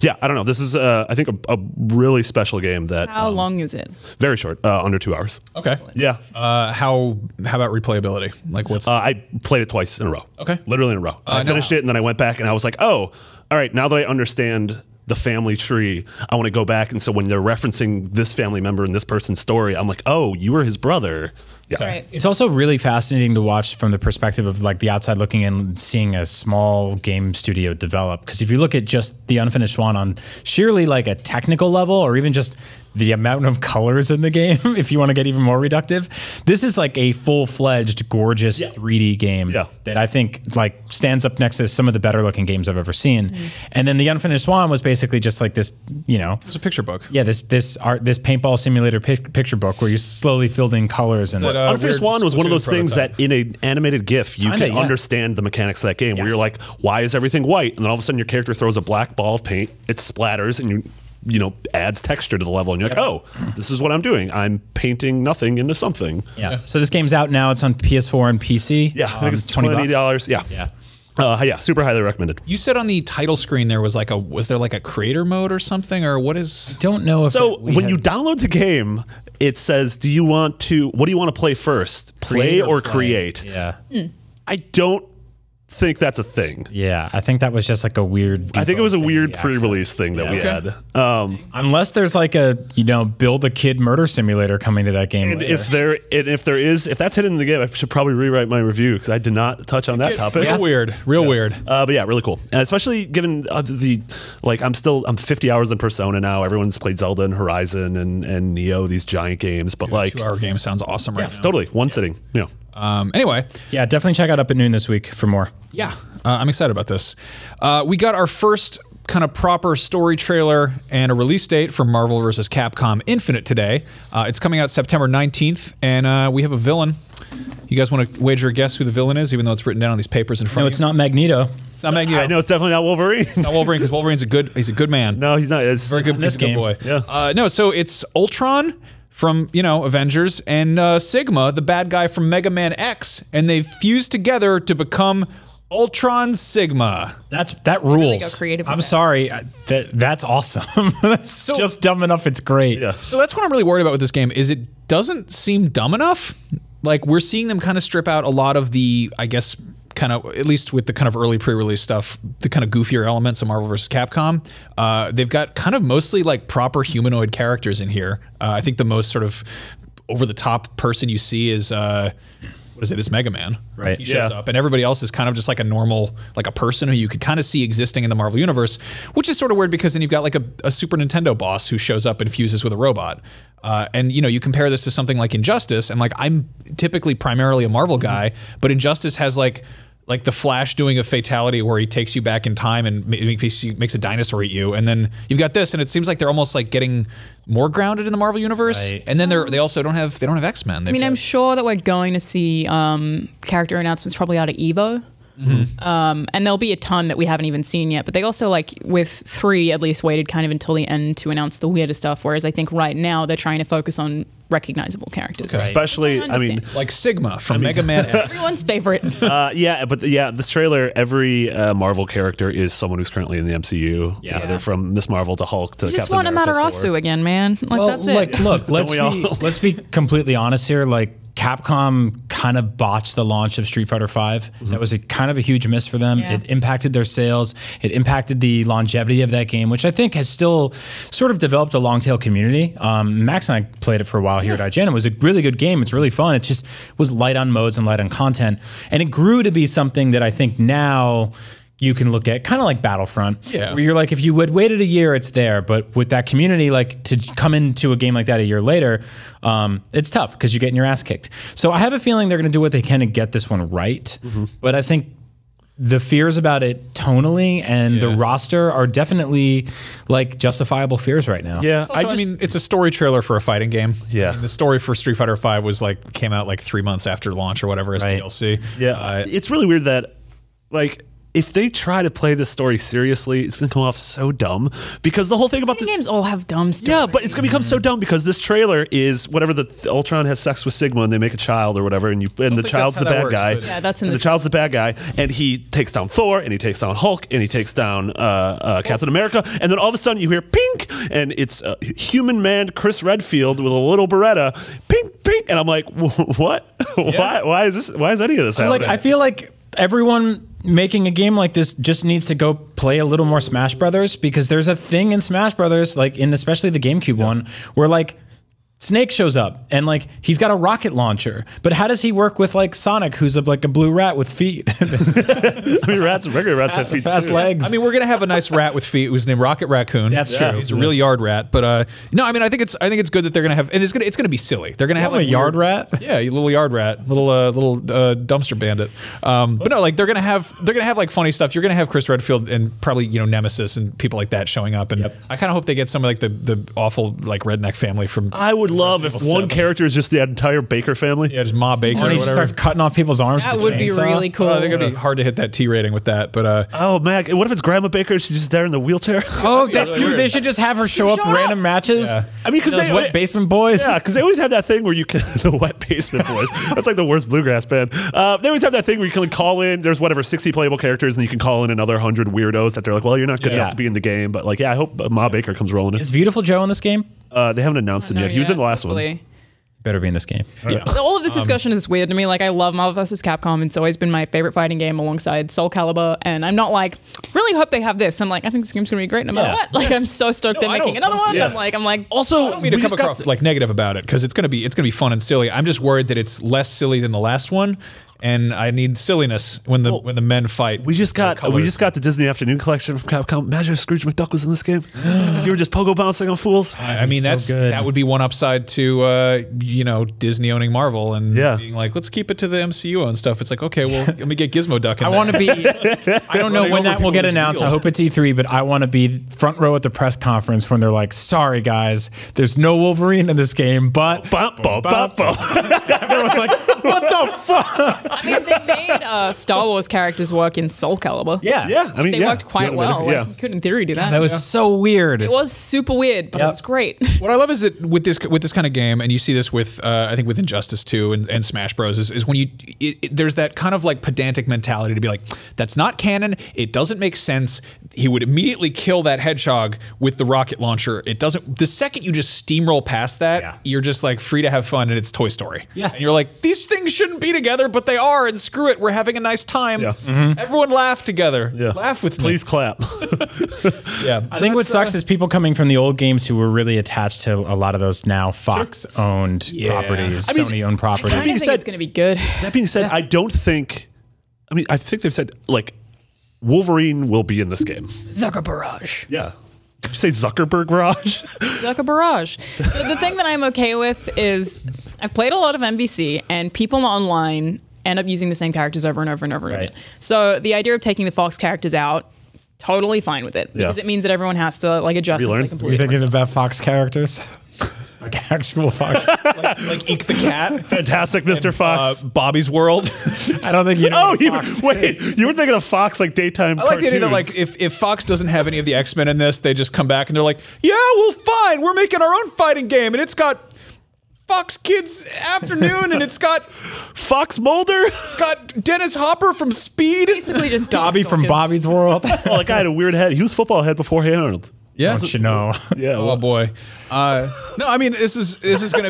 C: yeah, I don't know. This is, I think, a really special game that.
B: How long is it?
C: Very short, under 2 hours.
A: Okay.
C: Yeah.
A: How about replayability? Like, what's?
C: I played it twice in a row.
A: Okay.
C: Literally in a row. I finished it, and then I went back, and I was like, oh, all right, now that I understand the family tree, I want to go back. And so when they're referencing this family member in this person's story, I'm like, oh, you were his brother. Yeah.
B: Right.
D: It's also really fascinating to watch from the perspective of like the outside looking in and seeing a small game studio develop. Because if you look at just the Unfinished Swan on sheerly like a technical level, or even just the amount of colors in the game, if you want to get even more reductive, this is like a full-fledged, gorgeous 3D game that I think like stands up next to some of the better looking games I've ever seen. And then the Unfinished Swan was basically just like this, you know,
A: it's a picture book.
D: Yeah, this paintball simulator picture book where you slowly filled in colors. And
C: Unfinished Swan was one of those things that in an animated GIF you can understand the mechanics of that game, where you're like, why is everything white? And then all of a sudden your character throws a black ball of paint, it splatters, and you know, adds texture to the level, and you're like, oh, this is what I'm doing. I'm painting nothing into something.
D: Yeah. So this game's out now. It's on PS4 and PC.
C: Yeah, I think it's $20. Yeah, super highly recommended.
A: You said on the title screen there was there like a creator mode or something, or what is?
D: I don't know.
C: So when you download the game, it says, what do you want to play first? Play or create?
D: Yeah.
C: I don't think that's a thing.
D: Yeah, I think that was just like a weird.
C: I think it was a weird pre-release thing that we had.
D: Unless there's like a build a kid murder simulator coming to that game.
C: And if that's hidden in the game, I should probably rewrite my review because I did not touch on that topic.
A: Real weird.
C: But yeah, really cool. And especially given I'm 50 hours in Persona now. Everyone's played Zelda and Horizon and Neo, these giant games. But like
A: 2 hour game sounds awesome right now.
C: Totally. One sitting. Yeah.
A: Anyway.
D: Yeah, definitely check out Up at Noon this week for more.
A: Yeah, I'm excited about this. We got our first kind of proper story trailer and a release date for Marvel vs. Capcom Infinite today. It's coming out September 19th, and we have a villain. You guys want to wager a guess who the villain is, even though it's written down on these papers in front
D: No,
A: of you?
D: it's not Magneto.
A: It's not Magneto.
C: I know it's definitely not Wolverine.
A: It's not Wolverine because Wolverine's he's a good man.
C: No, he's not. It's
A: Very good,
D: this
A: he's a good
D: game.
A: boy.
C: Yeah.
A: No, so it's Ultron from, Avengers and Sigma, the bad guy from Mega Man X, and they've fused together to become Ultron Sigma.
D: That rules.
B: go creative with
D: I'm
B: that.
D: sorry. That's awesome. That's just dumb enough. It's great.
C: Yeah.
A: So that's what I'm really worried about with this game is it doesn't seem dumb enough. Like we're seeing them kind of strip out a lot of the, I guess, kind of, at least with the kind of early pre-release stuff, the kind of goofier elements of Marvel vs. Capcom. They've got kind of mostly like proper humanoid characters in here. I think the most sort of over-the-top person you see is, what is it? It's Mega Man.
D: Right.
A: He shows up, and everybody else is kind of just like a normal, like a person who you could kind of see existing in the Marvel Universe, which is sort of weird because then you've got like a Super Nintendo boss who shows up and fuses with a robot. And you compare this to something like Injustice, and like I'm typically primarily a Marvel guy, but Injustice has like the Flash doing a fatality where he takes you back in time and makes a dinosaur eat you, and then you've got this, and it seems like they're almost like getting more grounded in the Marvel universe,
D: Right.
A: and then they also don't have X-Men.
B: I mean, I'm sure that we're going to see character announcements probably out of Evo. And there'll be a ton that we haven't even seen yet. But they also, like, with 3, at least waited kind of until the end to announce the weirder stuff. Whereas I think right now they're trying to focus on recognizable characters.
A: Okay.
C: especially, I mean,
B: Understand.
A: like Sigma from Mega Man X.
B: Everyone's favorite.
C: this trailer, every Marvel character is someone who's currently in the MCU.
D: Yeah.
C: They're from Miss Marvel to Hulk to
B: You just
C: Captain
B: want
C: America.
B: Amaterasu again, man. Like,
D: Well,
B: that's it.
D: like, look,
C: we all?
D: let's be completely honest here. Like, Capcom kind of botched the launch of Street Fighter V. That was kind of a huge miss for them.
B: Yeah.
D: It impacted their sales. It impacted the longevity of that game, which I think has still sort of developed a long tail community. Max and I played it for a while here at IGN. It was a really good game. It's really fun. It just was light on modes and light on content. And it grew to be something that I think now you can look at kind of like Battlefront,
A: Yeah.
D: where you're like, if you would waited a year, it's there. But with that community, like to come into a game like that a year later, it's tough because you're getting your ass kicked. So I have a feeling they're going to do what they can to get this one right. But I think the fears about it tonally and the roster are definitely like justifiable fears right now.
C: Yeah,
A: Also, I mean, it's a story trailer for a fighting game.
C: Yeah.
A: I mean, the story for Street Fighter V was like came out like 3 months after launch or whatever as
D: Right.
A: DLC.
C: Yeah, it's really weird that, like, if they try to play this story seriously, it's gonna come off so dumb because the whole thing about the
B: games all have dumb stuff.
C: yeah, but it's gonna become so dumb because this trailer is whatever the Ultron has sex with Sigma and they make a child or whatever, and the
A: think
C: child's
A: that's
C: the
A: how that
C: bad
A: works,
C: guy.
A: but-
B: Yeah, that's in
C: and
B: the
C: the child's the bad guy, and he takes down Thor, and he takes down Hulk, and he takes down Captain America, and then all of a sudden you hear pink, and it's human man Chris Redfield with a little Beretta, pink, pink, and I'm like, what? Why is this? Why is any of this happening?
D: Like, I feel like everyone making a game like this just needs to go play a little more Smash Brothers, because there's a thing in Smash Brothers, like in especially the GameCube one, where like Snake shows up and like he's got a rocket launcher, but how does he work with like Sonic, who's like a blue rat with feet?
C: I mean, regular rats have feet
D: Fast
C: too.
D: legs.
A: I mean, we're gonna have a nice rat with feet who's named Rocket Raccoon.
D: That's true.
A: He's a real yard rat, but no, I mean, I think it's good that they're gonna have, and it's gonna be silly. They're gonna have
D: I'm
A: like
D: a yard
A: weird-
D: rat.
A: Yeah, you little yard rat, little dumpster bandit. But no, like they're gonna have like funny stuff. You're gonna have Chris Redfield and probably Nemesis and people like that showing up, and I kind of hope they get some of like the awful like redneck family from.
C: I would love if
A: Resident Evil
C: one
A: 7.
C: character is just the entire Baker family.
A: Yeah, just Ma Baker.
D: And
A: or
D: he just
A: whatever.
D: starts cutting off people's arms.
B: That
D: with a
B: would be
D: chainsaw.
B: really cool.
A: I think it'd be hard to hit that T rating with that, but
C: Oh man, what if it's Grandma Baker? She's just there in the wheelchair.
D: Oh,
A: really
D: dude,
A: weird.
D: they should just have her show up
B: Show up.
D: random matches.
A: Yeah.
C: I mean, because
D: Those
C: they
D: wet basement boys.
C: Yeah, because they always have that thing where you can the Wet Basement Boys. That's like the worst bluegrass band. They always have that thing where you can call in. There's whatever 60 playable characters, and you can call in another 100 weirdos that they're like, well, you're not good
D: Yeah.
C: enough to be in the game, but like, yeah, I hope Ma Baker comes rolling in.
D: Is Beautiful Joe in this game?
C: They haven't announced him yet. He was in the last one.
B: Hopefully.
D: Better be in this game.
A: yeah.
B: All of this discussion is weird to me. Like, I love Marvel vs. Capcom. It's always been my favorite fighting game alongside Soul Calibur. And I'm not like, really hope they have this. I'm like, I think this game's going to be great no matter
C: Yeah.
B: what. Like, I'm so stoked they're
A: I
B: making
A: don't-
B: another one.
C: yeah.
B: I'm like,
C: Also,
A: I don't mean to
C: we
A: come
C: just got
A: across like negative about it because it's gonna be fun and silly. I'm just worried that it's less silly than the last one, and I need silliness when the men fight.
C: We just got
A: colors.
C: the Disney Afternoon Collection from Capcom. Imagine if Scrooge McDuck was in this game. You were just pogo bouncing on fools.
A: I mean,
D: so good.
A: that would be one upside to Disney owning Marvel and
C: Yeah.
A: being like, let's keep it to the MCU and stuff. It's like, okay, well, let me get Gizmo Duck in
D: I
A: there.
D: want to be. I don't know
A: Running
D: when
A: over
D: that will
A: people
D: get
A: with his
D: announced. I
A: wheel.
D: hope it's E3, but I want to be front row at the press conference when they're like, "Sorry guys, there's no Wolverine in this game," but
C: Bump, bump, bump, bump.
D: everyone's like, "What the
B: I mean, they made Star Wars characters work in Soul Calibur.
C: Yeah, I mean,
B: They worked quite well.
C: Yeah.
B: Like, you could, in theory, do that.
D: That was so weird.
B: It was super weird, but it was great.
A: What I love is that with this kind of game, and you see this with I think with Injustice 2 and Smash Bros, is when there's that kind of like pedantic mentality to be like, that's not canon. It doesn't make sense. He would immediately kill that hedgehog with the rocket launcher. It doesn't. The second you just steamroll past that, you're just like free to have fun, and it's Toy Story. Yeah, and you're like, these things shouldn't be together, but they are, and screw it, we're having a nice time. Yeah. Everyone laugh together. Yeah. Laugh with me.
C: Please clap.
D: Yeah, I think what sucks is people coming from the old games who were really attached to a lot of those now Fox-owned properties, Sony-owned properties.
B: I think it's going to be good.
C: That being said, I don't think. I mean, I think they've said like Wolverine will be in this game.
B: Zucker Barrage.
C: Yeah. Did you say Zuckerberg Barrage?
B: Zucker Barrage. So the thing that I'm okay with is I've played a lot of MvC, and people online end up using the same characters over and over and over again. So the idea of taking the Fox characters out, totally fine with it, because it means that everyone has to like adjust.
C: Relearn.
D: You're thinking about Fox characters? Like actual Fox,
A: like Eek the Cat,
C: Fantastic Mr. Fox,
A: Bobby's World.
D: I don't think you know.
C: Oh, wait, you were thinking of Fox like daytime.
A: I like the idea that like if Fox doesn't have any of the X-Men in this, they just come back and they're like, yeah, well, fine, we're making our own fighting game, and it's got Fox Kids Afternoon, and it's got
C: Fox Mulder.
A: It's got Dennis Hopper from Speed.
B: Basically just
D: Bobby from Bobby's World.
C: Oh, that guy had a weird head. He was football head before Arnold.
A: Yeah,
D: don't you know?
C: Yeah.
A: Oh boy. No, I mean this is gonna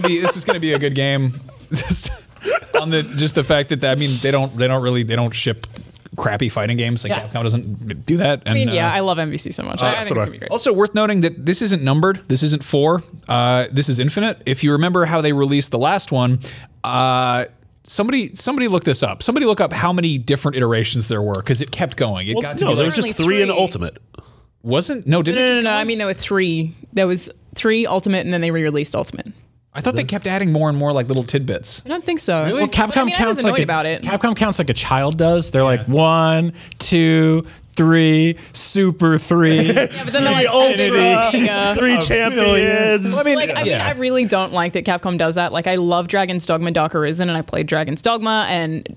A: be a good game. Just on the fact that I mean they don't ship crappy fighting games. Like Capcom doesn't do that. And,
B: I mean, I love MvC so much. I think it's gonna be great.
A: Also worth noting that this isn't numbered. This isn't 4. This is infinite. If you remember how they released the last one, somebody look this up. Somebody look up how many different iterations there were, because it kept going. It got to be
C: there was just 3 in Ultimate.
A: Wasn't? No, didn't it?
B: No. I mean, there were 3. There was 3 Ultimate, and then they re-released Ultimate.
A: I thought they kept adding more and more like little tidbits.
B: I don't think so.
A: Really?
D: Well, Capcom counts like
B: about it.
D: Capcom counts like a child does. They're like 1, 2, 3, Super 3.
B: Yeah, but then they're like
C: Ultra, 3 champions.
B: I mean, I really don't like that Capcom does that. Like, I love Dragon's Dogma Dark Arisen, and I played Dragon's Dogma, and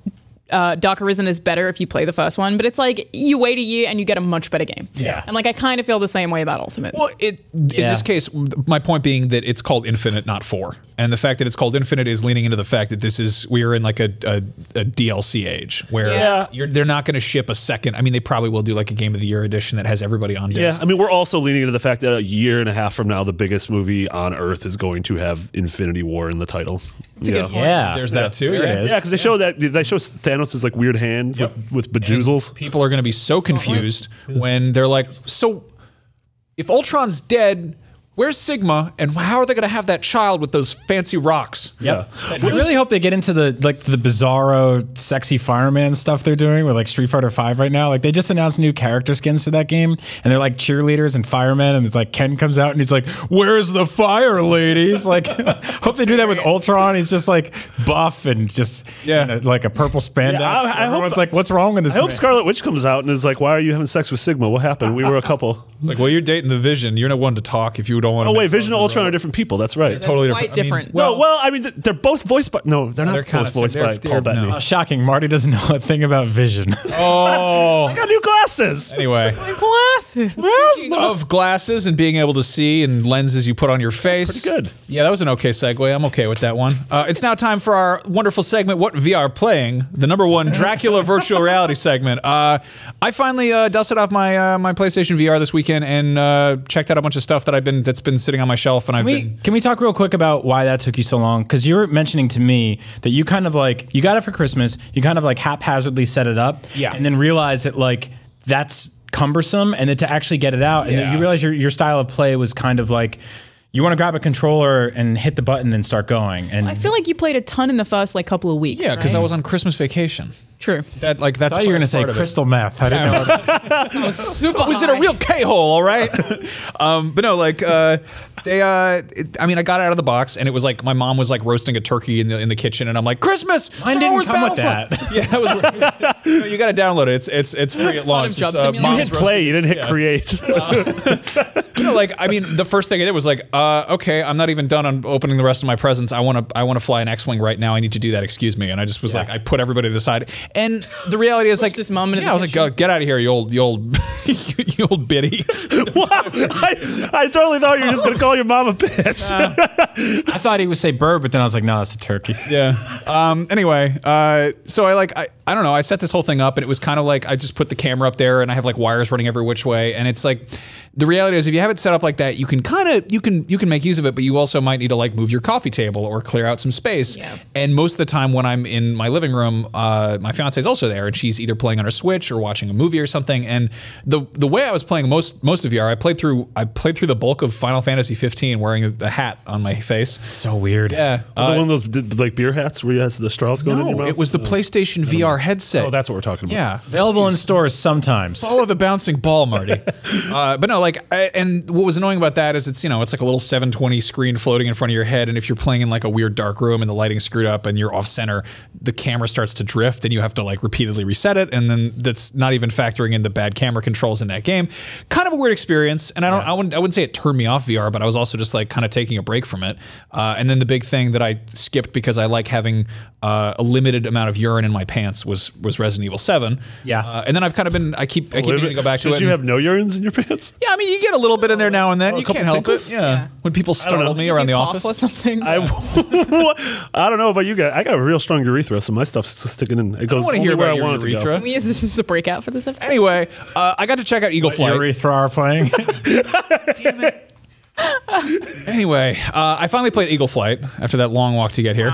B: Dark Arisen is better if you play the first one, but it's like you wait a year and you get a much better game.
D: Yeah.
B: And like I kind of feel the same way about Ultimate.
A: Well, in this case, my point being that it's called Infinite, not 4. And the fact that it's called Infinite is leaning into the fact that we are in like a DLC age where they're not going to ship a second. I mean, they probably will do like a Game of the Year edition that has everybody on disc.
C: Yeah, I mean, we're also leaning into the fact that a year and a half from now, the biggest movie on Earth is going to have Infinity War in the title.
B: It's a good point.
D: Yeah,
A: there's that too.
D: Yeah,
C: because they show Thanos' like weird hand with bejoozles.
A: And people are going to be so confused when they're like, so if Ultron's dead, where's Sigma, and how are they going to have that child with those fancy rocks?
C: Yeah.
D: I really hope they get into the bizarro, sexy fireman stuff they're doing with like Street Fighter V right now. Like they just announced new character skins for that game, and they're like cheerleaders and firemen, and it's like Ken comes out and he's like, "Where's the fire, ladies?" Like, hope they do that with Ultron. He's just like buff and just like a purple spandex.
C: Yeah,
D: Everyone's like, "What's wrong with this?"
C: I hope Scarlet Witch comes out and is like, "Why are you having sex with Sigma? What happened? We were a couple."
A: It's like, well, you're dating the Vision. You're not one to talk if you don't want to.
C: Oh wait, Vision and Ultron are different people. That's right.
A: Totally
B: quite different.
C: I mean, they're both voiced by. No, they're not
A: they're
C: both voiced by Paul Bettany.
D: Shocking. Marty doesn't know a thing about Vision.
A: Oh,
C: I got new glasses.
A: Anyway,
B: Glasses.
A: speaking of glasses and being able to see and lenses you put on your face.
C: Pretty good.
A: Yeah, that was an okay segue. I'm okay with that one. It's now time for our wonderful segment, What VR Playing? The #1 Dracula virtual reality segment. I finally dusted off my PlayStation VR this weekend and checked out a bunch of stuff that's been sitting on my shelf, and
D: Can we talk real quick about why that took you so long? Because you were mentioning to me that you kind of like, you got it for Christmas, you kind of like haphazardly set it up, and then realized that like that's cumbersome, and then to actually get it out, and then you realize your style of play was kind of like, you want to grab a controller and hit the button and start going. And
B: I feel like you played a ton in the first like couple of weeks.
A: Yeah, because
B: right?
A: I was on Christmas vacation.
B: True.
A: That's.
D: I thought you were going to say crystal meth. I didn't know.
B: I was super
A: I was in a real K-hole, all right? But no, like, I mean, I got it out of the box, and it was like, my mom was like roasting a turkey in the kitchen, and I'm like, Christmas!
D: Mine
A: Star Wars
D: didn't come with
A: Battlefront. Yeah, that was weird. You got to download it. It's free at launch.
B: Job
C: You hit play, you didn't hit create.
A: You know, like, I mean, the first thing I did was like, okay, I'm not even done on opening the rest of my presents. I want to fly an X-wing right now. I need to do that. Excuse me. And I just was like, I put everybody to the side. And the reality is, like,
B: this moment
A: I was like, get out of here, you old you old biddy.
C: I totally thought you were just gonna call your mom a bitch.
D: I thought he would say bird, but then I was like, no, that's a turkey.
A: Yeah. Anyway, so I don't know. I set this whole thing up, and it was kind of like I just put the camera up there, and I have like wires running every which way, and it's like the reality is if you have it set up like that, you can kind of you can make use of it, but you also might need to like move your coffee table or clear out some space.
B: Yeah.
A: And most of the time when I'm in my living room, my fiance is also there, and she's either playing on her Switch or watching a movie or something. And the way I was playing most of VR, I played through the bulk of Final Fantasy 15 wearing a hat on my face.
D: It's so weird.
A: Yeah.
C: Was it one of those like beer hats where you had the straws going in your mouth?
A: It was the PlayStation VR headset.
C: Oh, that's what we're talking about.
A: Yeah.
D: Available in stores sometimes.
A: Follow the bouncing ball, Marty. But no, like, and what was annoying about that is it's it's like a little 720 screen floating in front of your head, and if you're playing in like a weird dark room and the lighting's screwed up and you're off center, the camera starts to drift and you have to like repeatedly reset it, and then that's not even factoring in the bad camera controls in that game. Kind of a weird experience, and I wouldn't say it turned me off VR, but I was also just like kind of taking a break from it. And then the big thing that I skipped because I like having a limited amount of urine in my pants was Resident Evil 7.
D: Yeah.
A: And then I've kind of been I keep needing to go back to it.
C: Did you have no urines in your pants?
A: Yeah, I mean, you get a little bit in there now and then.
C: Oh,
A: You can't help it. Yeah. When people startle me around the office.
B: Or something.
C: I don't know about you guys. I got a real strong urethra, so my stuff's just sticking in. It goes
A: want to
C: only
A: hear
C: where
A: about
C: I want
A: your
C: it to go.
A: urethra.
B: Can we use this as a breakout for this episode?
A: Anyway, I got to check out Eagle Flight.
D: Urethra are playing.
A: Damn it. Anyway, I finally played Eagle Flight after that long walk to get here.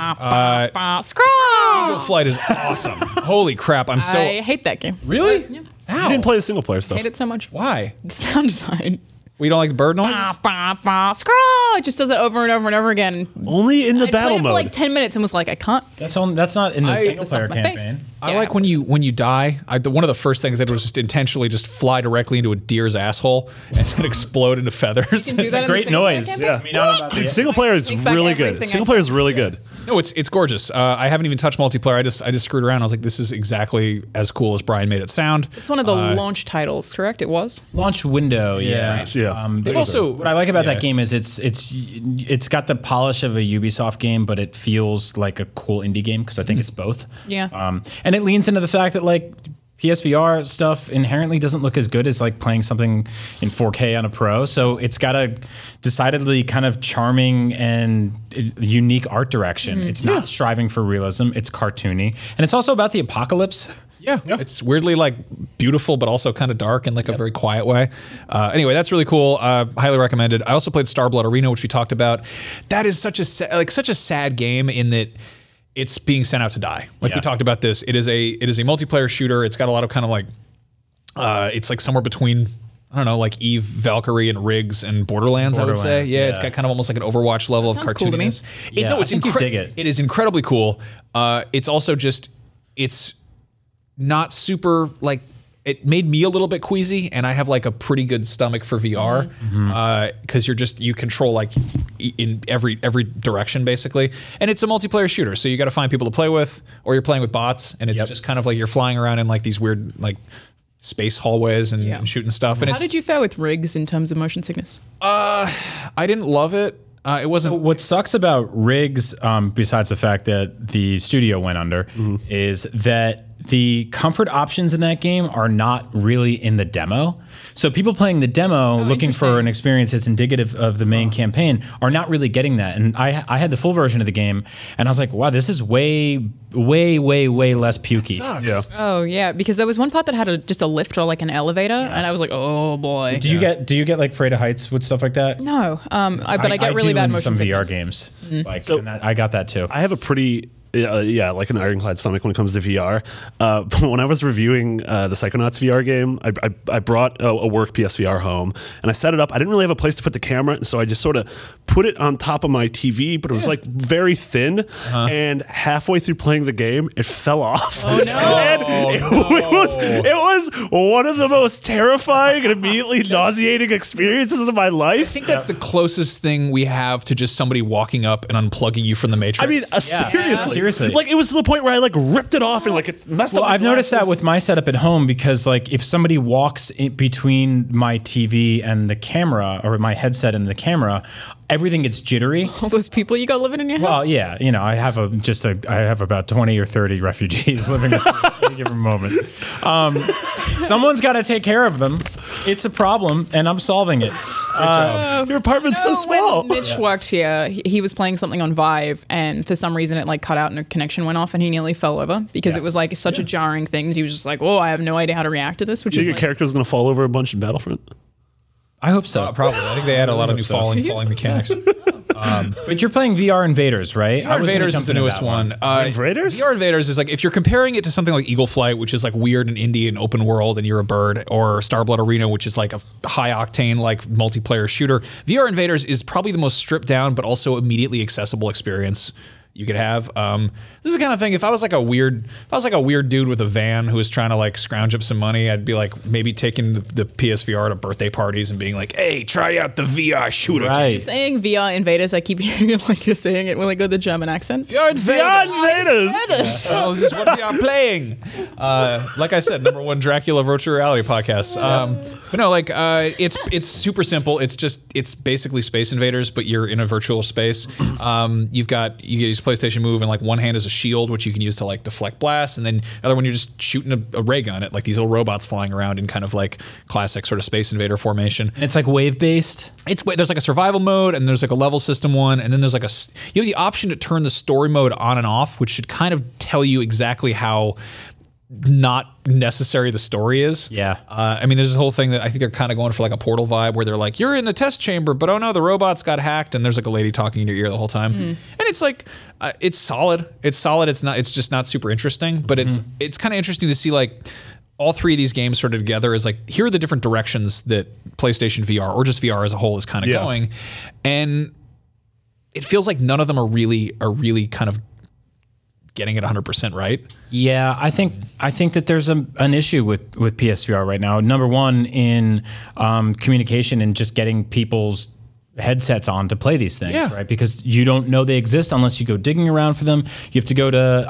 B: Scroll!
A: Eagle Flight is awesome. Holy crap, I'm so...
B: I hate that game.
A: Really?
B: Yeah.
A: Ow.
C: You didn't play the single player stuff.
B: Hate it so much.
A: Why?
B: The sound design.
A: We don't like the bird noise?
B: Scroll! It just does it over and over and over again.
C: Only in the
B: I
C: battle
B: played it for
C: mode.
B: like 10 minutes and was like, I can't.
D: That's not in the single player
B: my face.
D: campaign.
A: I like when you die. One of the first things I did was just intentionally just fly directly into a deer's asshole and then explode into feathers.
B: You can do that in the
D: Great
B: single player
D: noise.
B: campaign?
D: Yeah. I mean, I don't know about
C: Dude,
D: the-
C: single player is
B: Take back
C: really good.
B: everything I
C: Single player is
B: said.
C: really good.
A: No, it's gorgeous. I haven't even touched multiplayer. I just screwed around. I was like, this is exactly as cool as Brian made it sound.
B: It's one of the launch titles, correct? It was?
D: Launch window, yeah.
C: Yeah.
A: They've also
D: What I like about that game is it's got the polish of a Ubisoft game, but it feels like a cool indie game because I think it's both.
B: Yeah.
D: And it leans into the fact that like PSVR stuff inherently doesn't look as good as like playing something in 4K on a Pro. So it's got a decidedly kind of charming and unique art direction. It's not striving for realism. It's cartoony. And it's also about the apocalypse.
A: Yeah, it's weirdly like beautiful, but also kind of dark in like a very quiet way. Anyway, that's really cool. Highly recommended. I also played Starblood Arena, which we talked about. That is such a sad game in that it's being sent out to die. Like we talked about this. It is a multiplayer shooter. It's got a lot of kind of like it's like somewhere between I don't know, like Eve, Valkyrie, and Riggs and Borderlands, I would say. Yeah, it's got kind of almost like an Overwatch level of
B: sounds cool to me.
A: cartooniness.
D: Yeah, I think you dig it.
A: It is incredibly cool. It's also just it's not super like it made me a little bit queasy, and I have like a pretty good stomach for VR because you control like in every direction basically, and it's a multiplayer shooter, so you got to find people to play with, or you're playing with bots, and it's just kind of like you're flying around in like these weird like space hallways and shooting stuff. And
B: How did you fare with Riggs in terms of motion sickness?
A: I didn't love it. It wasn't.
D: What sucks about Riggs, besides the fact that the studio went under, is that the comfort options in that game are not really in the demo. So people playing the demo looking for an experience that's indicative of the main campaign are not really getting that. And I had the full version of the game, and I was like, wow, this is way less pukey.
A: Sucks.
C: Yeah.
B: Oh yeah, because there was one part that had just a lift or like an elevator, and I was like, oh boy.
D: Do you get like afraid of heights with stuff like that?
B: No, but I get really
D: do
B: bad
D: in
B: motion
D: some
B: sickness.
D: VR games. Like, and I got that too.
C: I have a pretty like an ironclad stomach when it comes to VR. But when I was reviewing the Psychonauts VR game, I brought a work PSVR home, and I set it up. I didn't really have a place to put the camera, and so I just sort of put it on top of my TV, but it was like very thin, and halfway through playing the game, it fell off.
B: Oh no!
C: And it was one of the most terrifying and immediately nauseating experiences of my life.
A: I think that's the closest thing we have to just somebody walking up and unplugging you from the Matrix.
C: I mean, seriously.
D: Seriously.
C: Like it was to the point where I like ripped it off and like it messed up.
D: Well,
C: my
D: I've noticed that
C: glasses.
D: with my setup at home because like if somebody walks in between my TV and the camera or my headset and the camera, everything gets jittery.
B: All those people you got living in your house.
D: Well, yeah, you know, I have about 20 or 30 refugees living at any given moment. Someone's got to take care of them. It's a problem, and I'm solving it.
C: Your apartment's so small.
B: When Mitch worked here, he was playing something on Vive, and for some reason it like cut out and a connection went off, and he nearly fell over because it was like such a jarring thing that he was just like, "Oh, I have no idea how to react to this." Which
C: Do you
B: is
C: think your character's going to fall over a bunch in Battlefront?
D: I hope so.
A: Probably. I think they add a lot of new falling mechanics.
D: But you're playing VR Invaders, right?
A: VR Invaders is the newest one.
C: Invaders?
A: VR Invaders is like, if you're comparing it to something like Eagle Flight, which is like weird and indie and open world and you're a bird, or Starblood Arena, which is like a high octane like multiplayer shooter, VR Invaders is probably the most stripped down but also immediately accessible experience you could have. This is the kind of thing, if I was like a weird dude with a van who was trying to like scrounge up some money, I'd be like maybe taking the PSVR to birthday parties and being like, hey, try out the VR shooter.
D: Right.
B: saying VR Invaders, I keep hearing it like you're saying it with like with the German accent.
A: VR Invaders.
B: Invaders.
A: Oh, this is what we are playing. Like I said, #1 Dracula virtual reality podcast. But no, like it's super simple. It's basically Space Invaders, but you're in a virtual space. You use PlayStation Move, and like one hand is a shield, which you can use to like deflect blasts, and then the other one you're just shooting a ray gun at like these little robots flying around in kind of like classic sort of Space Invader formation.
D: And it's like wave based.
A: There's like a survival mode, and there's like a level system one, and then there's like you have the option to turn the story mode on and off, which should kind of tell you exactly how not necessary the story is.
D: Yeah.
A: I mean, there's this whole thing that I think they're kind of going for like a Portal vibe where they're like, you're in a test chamber, but oh no, the robots got hacked, and there's like a lady talking in your ear the whole time. And it's like, it's solid. It's solid. It's just not super interesting, but it's kind of interesting to see like all three of these games sort of together is like, here are the different directions that PlayStation VR or just VR as a whole is kind of going. And it feels like none of them are really kind of getting it 100% right.
D: Yeah, I think that there's an issue with PSVR right now. #1 in communication and just getting people's headsets on to play these things, right? Because you don't know they exist unless you go digging around for them. You have to go to,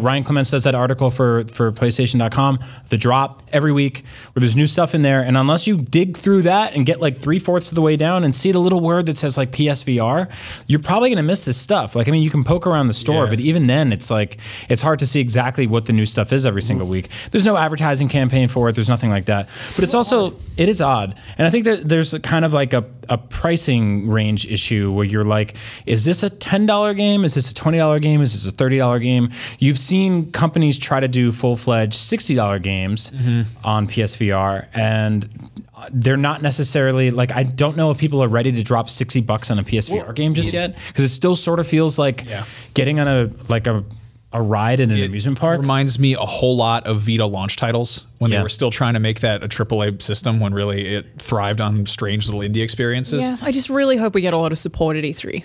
D: Ryan Clements does that article for PlayStation.com, The Drop, every week, where there's new stuff in there. And unless you dig through that and get like 3/4 of the way down and see the little word that says like PSVR, you're probably going to miss this stuff. Like, I mean, you can poke around the store, but even then it's like, it's hard to see exactly what the new stuff is every single week. There's no advertising campaign for it. There's nothing like that. But it's also, it is odd. And I think that there's a kind of like a pricing range issue where you're like, is this a $10 game? Is this a $20 game? Is this a $30 game? You've seen companies try to do full-fledged $60 games on PSVR, and they're not necessarily like, I don't know if people are ready to drop $60 on a PSVR game just yet, because it still sort of feels like getting on a ride in an amusement park.
A: Reminds me a whole lot of Vita launch titles when they were still trying to make that a AAA system, when really it thrived on strange little indie experiences.
B: Yeah, I just really hope we get a lot of support at E3.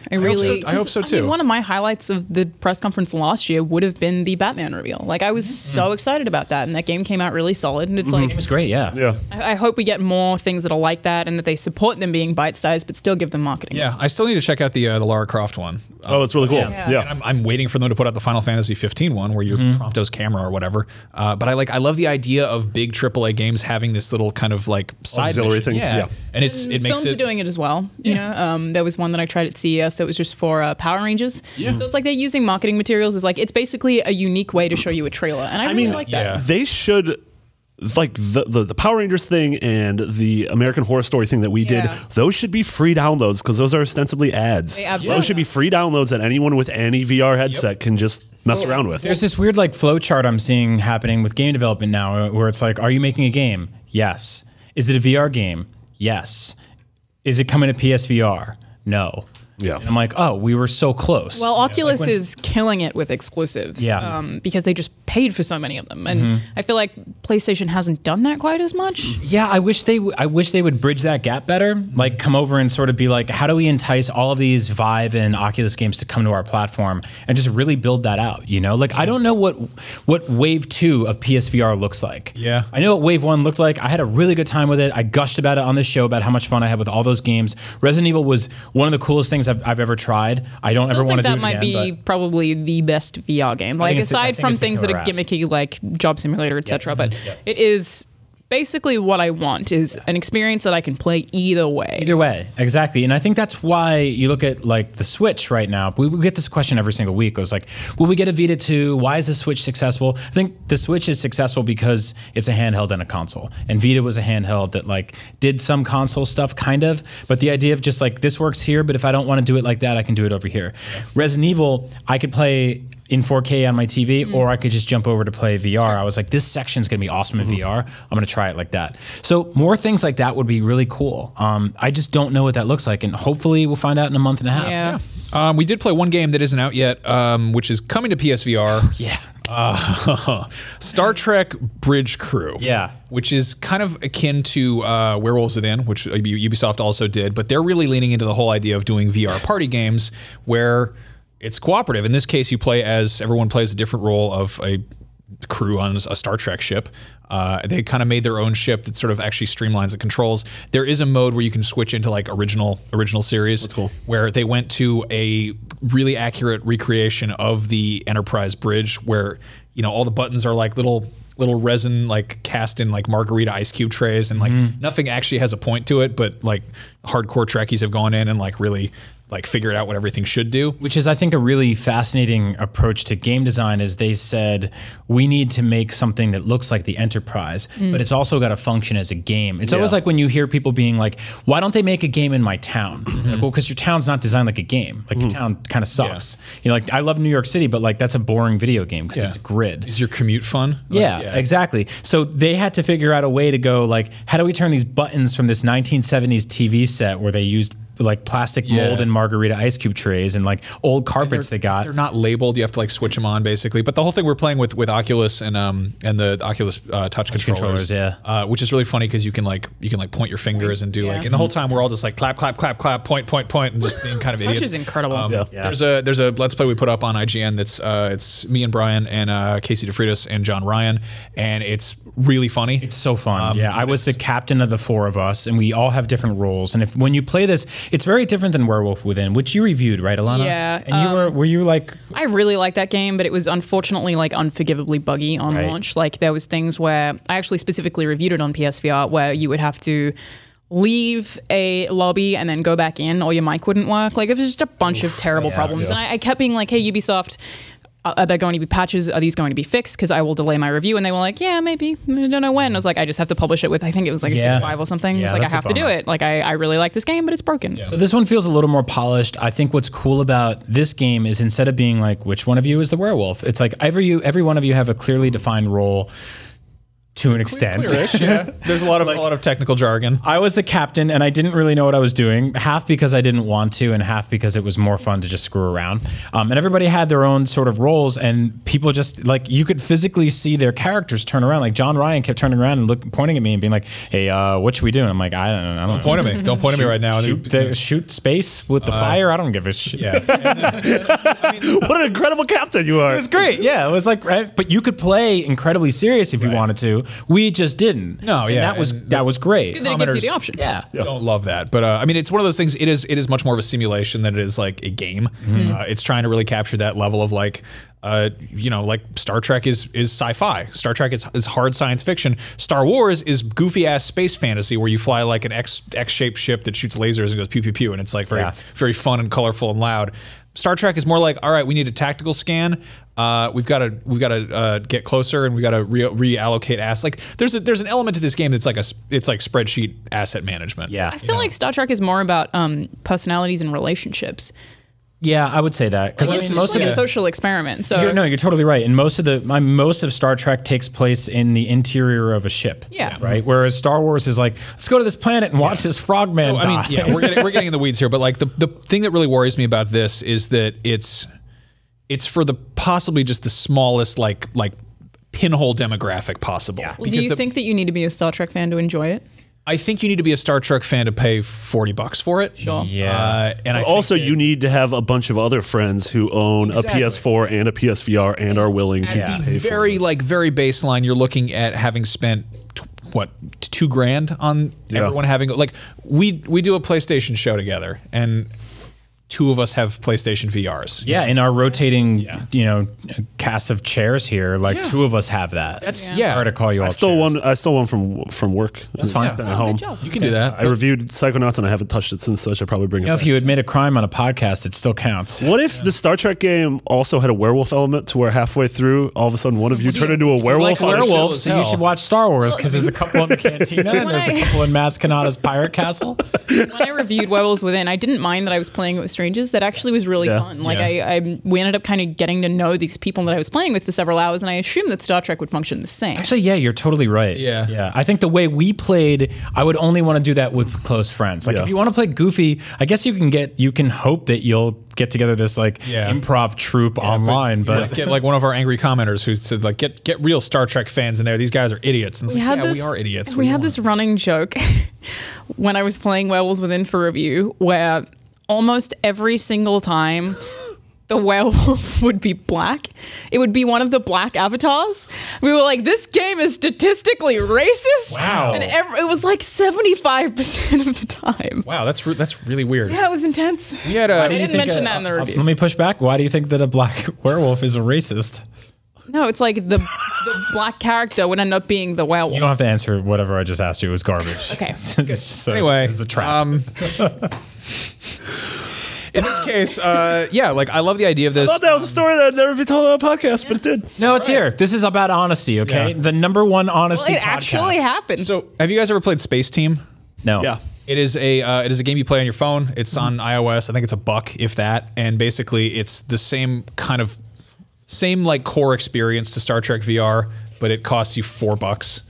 B: I hope so too. I mean, one of my highlights of the press conference last year would have been the Batman reveal. Like, I was so excited about that, and that game came out really solid. And it's like,
D: it was great, yeah.
B: I hope we get more things that are like that, and that they support them being bite-sized, but still give them marketing.
A: Yeah, I still need to check out the Lara Croft one.
C: Oh, that's really cool.
A: Yeah. I'm waiting for them to put out the Final Fantasy 15 one where you're Prompto's camera or whatever. But I love the idea of big AAA games having this little kind of like side
C: auxiliary
A: mission.
C: thing. Yeah.
A: And it makes
B: films are doing it as well. You know, there was one that I tried at CES that was just for Power Rangers. Yeah. So it's like they're using marketing materials as like, it's basically a unique way to show you a trailer. And I really like that.
C: They should, like the Power Rangers thing and the American Horror Story thing that we did, those should be free downloads, because those are ostensibly ads. Those should be free downloads that anyone with any VR headset can just mess around with.
D: There's this weird like flow chart I'm seeing happening with game development now, where it's like, are you making a game? Yes. Is it a VR game? Yes. Is it coming to PSVR? No.
C: Yeah.
D: And I'm like, oh, we were so close.
B: Well, Oculus is killing it with exclusives. Because they just paid for so many of them, and I feel like PlayStation hasn't done that quite as much.
D: Yeah, I wish they would bridge that gap better. Like, come over and sort of be like, how do we entice all of these Vive and Oculus games to come to our platform, and just really build that out? You know, like, I don't know what Wave 2 of PSVR looks like.
A: Yeah,
D: I know what Wave 1 looked like. I had a really good time with it. I gushed about it on this show about how much fun I had with all those games. Resident Evil was one of the coolest things I've ever tried. I don't ever want to do it again.
B: That might be probably the best VR game. Like aside from things that are gimmicky like Job Simulator, etc. But it is basically what I want is an experience that I can play either way.
D: Either way, exactly. And I think that's why you look at like the Switch right now. We get this question every single week. It was like, will we get a Vita 2? Why is the Switch successful? I think the Switch is successful because it's a handheld and a console. And Vita was a handheld that like did some console stuff kind of, but the idea of just like this works here, but if I don't want to do it like that, I can do it over here. Yeah. Resident Evil, I could play in 4K on my TV, or I could just jump over to play VR. I was like, this section's gonna be awesome in VR. I'm gonna try it like that. So more things like that would be really cool. I just don't know what that looks like, and hopefully we'll find out in a month and a half.
B: Yeah.
A: We did play one game that isn't out yet, which is coming to PSVR. Star Trek Bridge Crew.
D: Yeah.
A: Which is kind of akin to Werewolves Within, which Ubisoft also did, but they're really leaning into the whole idea of doing VR party games where it's cooperative. In this case, everyone plays a different role of a crew on a Star Trek ship. They kind of made their own ship that sort of actually streamlines the controls. There is a mode where you can switch into like original series.
C: That's cool.
A: Where they went to a really accurate recreation of the Enterprise bridge, where all the buttons are like little resin like cast in like margarita ice cube trays, and like nothing actually has a point to it, but like hardcore Trekkies have gone in and like really like figured out what everything should do.
D: Which is, I think, a really fascinating approach to game design. Is they said, we need to make something that looks like the Enterprise, but it's also got to function as a game. It's always like when you hear people being like, why don't they make a game in my town? Like, well, because your town's not designed like a game. Like your town kind of sucks. Like I love New York City, but like that's a boring video game because it's a grid.
A: Is your commute fun?
D: Yeah, exactly. So they had to figure out a way to go like, how do we turn these buttons from this 1970s TV set where they used like plastic mold and margarita ice cube trays and like old carpets they got.
A: They're not labeled. You have to like switch them on basically. But the whole thing we're playing with Oculus and the Oculus touch controllers, which is really funny because you can point your fingers and do like, and the whole time we're all just like clap, clap, clap, clap, point, and just being kind of idiots.
B: Which is incredible.
A: There's a Let's Play we put up on IGN that's it's me and Brian and Casey DeFritas and John Ryan, and it's really funny.
D: It's so fun. I was the captain of the four of us, and we all have different roles. And when you play this, it's very different than Werewolf Within, which you reviewed, right, Alana?
B: Yeah.
D: And were you like?
B: I really liked that game, but it was unfortunately like unforgivably buggy on launch. Like there was things where I actually specifically reviewed it on PSVR where you would have to leave a lobby and then go back in, or your mic wouldn't work. Like it was just a bunch of terrible problems. And I kept being like, hey, Ubisoft, are there going to be patches? Are these going to be fixed? Because I will delay my review. And they were like, yeah, maybe. I don't know when. I was like, I just have to publish it with, I think it was like a 6.5 or something. I was like, I have to do it. Like, I really like this game, but it's broken.
D: So this one feels a little more polished. I think what's cool about this game is instead of being like, which one of you is the werewolf? It's like every one of you have a clearly defined role to an extent.
A: There's a lot of technical jargon.
D: I was the captain and I didn't really know what I was doing, half because I didn't want to and half because it was more fun to just screw around. And everybody had their own sort of roles, and people just like, you could physically see their characters turn around. Like John Ryan kept turning around and pointing at me and being like, hey, what should we do? And I'm like, I don't know.
A: Don't point at me. Don't point at me right now.
D: Shoot space with the fire. I don't give a shit.
C: What an incredible captain you are.
D: It was great. Yeah, it was like, right? But you could play incredibly serious if you wanted to. We just didn't.
A: No,
D: and that was great.
B: It's good that it gives you the option.
A: Don't love that, but I mean, it's one of those things. It is much more of a simulation than it is like a game. It's trying to really capture that level of like, like Star Trek is sci-fi. Star Trek is hard science fiction. Star Wars is goofy ass space fantasy where you fly like an X-shaped ship that shoots lasers and goes pew pew pew, and it's like very fun and colorful and loud. Star Trek is more like, all right, we need a tactical scan. We've got to get closer, and we've got to reallocate assets. Like there's an element to this game that's like it's like spreadsheet asset management.
B: I feel like Star Trek is more about personalities and relationships.
D: Yeah, I would say that because
B: it's most like a social experiment. So
D: you're totally right. And most of Star Trek takes place in the interior of a ship. Right. Whereas Star Wars is like, let's go to this planet and watch this frogman die.
A: I mean, we're getting in the weeds here, but like the thing that really worries me about this is that it's for the possibly just the smallest like pinhole demographic possible.
B: Well, do you think that you need to be a Star Trek fan to enjoy it?
A: I think you need to be a Star Trek fan to pay $40 for it.
B: Sure.
A: And I
C: also you need to have a bunch of other friends who own a PS4 and a PSVR and are willing to pay for it.
A: Very baseline. You're looking at having spent $2,000 on everyone having like we do a PlayStation show together, and two of us have PlayStation VRs.
D: Yeah, in our rotating, you know, cast of chairs here, like two of us have that.
A: That's
D: Hard to call you all.
C: I stole one from work.
D: That's fine.
C: At home.
A: You can do that.
C: I reviewed Psychonauts and I haven't touched it since, so I should probably bring it
D: You know,
C: back.
D: if you admit a crime on a podcast, it still counts.
C: What if the Star Trek game also had a werewolf element to where halfay through, all of a sudden one of you turned into a werewolf?
D: Like
C: on a ship?
D: werewolves, so you should watch Star Wars because there's a couple in the cantina and there's a couple in Maz Kanata's pirate castle.
B: When I reviewed Werewolves Within, I didn't mind that I was playing it with strangers. That actually was really fun. Like we ended up kind of getting to know these people that I was playing with for several hours, and I assumed that Star Trek would function the same.
D: Actually, yeah, you're totally right.
A: Yeah.
D: I think the way we played, I would only want to do that with close friends. Like if you want to play goofy, I guess you can hope that you'll get together this improv troupe online, but
A: get like one of our angry commenters who said like get real Star Trek fans in there. These guys are idiots. And it's like, we are idiots.
B: We had this running joke when I was playing Werewolves Within for review where almost every single time the werewolf would be black. It would be one of the black avatars. We were like, this game is statistically racist.
A: Wow.
B: And it was like 75% of the time.
A: Wow, that's really weird.
B: Yeah, it was intense.
A: We had
B: I didn't mention that in the review.
D: let me push back. Why do you think that a black werewolf is a racist?
B: No, it's like the black character would end up being the werewolf.
D: You don't have to answer whatever I just asked you. It was garbage.
B: Okay,
D: It's
B: good.
D: just
A: Anyway,
D: it was a trap.
A: In this case, like I love the idea of this.
C: I thought that was a story that would never be told on a podcast, but it did.
D: No, it's here. This is about honesty, okay?
A: Yeah.
D: The number one honesty
B: Well, it
D: podcast.
B: actually happened.
A: So, have you guys ever played Space Team?
D: No.
C: Yeah.
A: It is a game you play on your phone. It's on iOS. I think it's $1, if that. And basically, it's the same like core experience to Star Trek VR, but it costs you $4.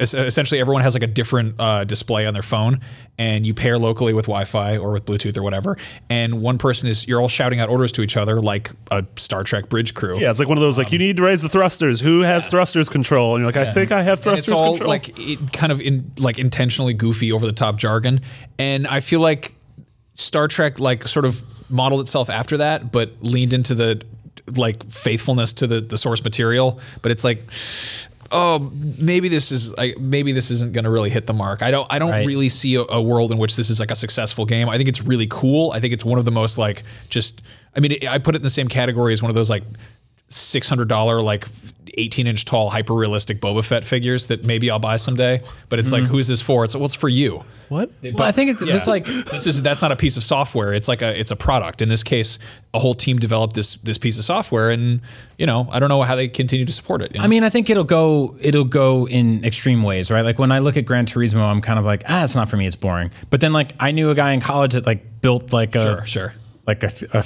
A: Essentially, everyone has like a different display on their phone, and you pair locally with Wi-Fi or with Bluetooth or whatever. And one person you're all shouting out orders to each other like a Star Trek bridge crew.
C: Yeah, it's like one of those like you need to raise the thrusters. Who has thrusters control? And you're like, I think I have
A: And
C: thrusters
A: it's all
C: control.
A: like intentionally goofy, over the top jargon. And I feel like Star Trek like sort of modeled itself after that, but leaned into the like faithfulness to the source material. But it's like, oh, maybe this isn't going to really hit the mark. I don't really see a world in which this is like a successful game. I think it's really cool. I think it's one of the most like I put it in the same category as one of those like $600 like 18-inch tall hyper realistic Boba Fett figures that maybe I'll buy someday. But it's like, who's this for? It's for you.
C: what?
D: Well, I think it's like
A: That's not a piece of software. It's like it's a product. In this case, a whole team developed this piece of software, and I don't know how they continue to support it.
D: I mean, I think it'll go in extreme ways, right? Like when I look at Gran Turismo, I'm kind of like, it's not for me, it's boring. But then like I knew a guy in college that like built like like a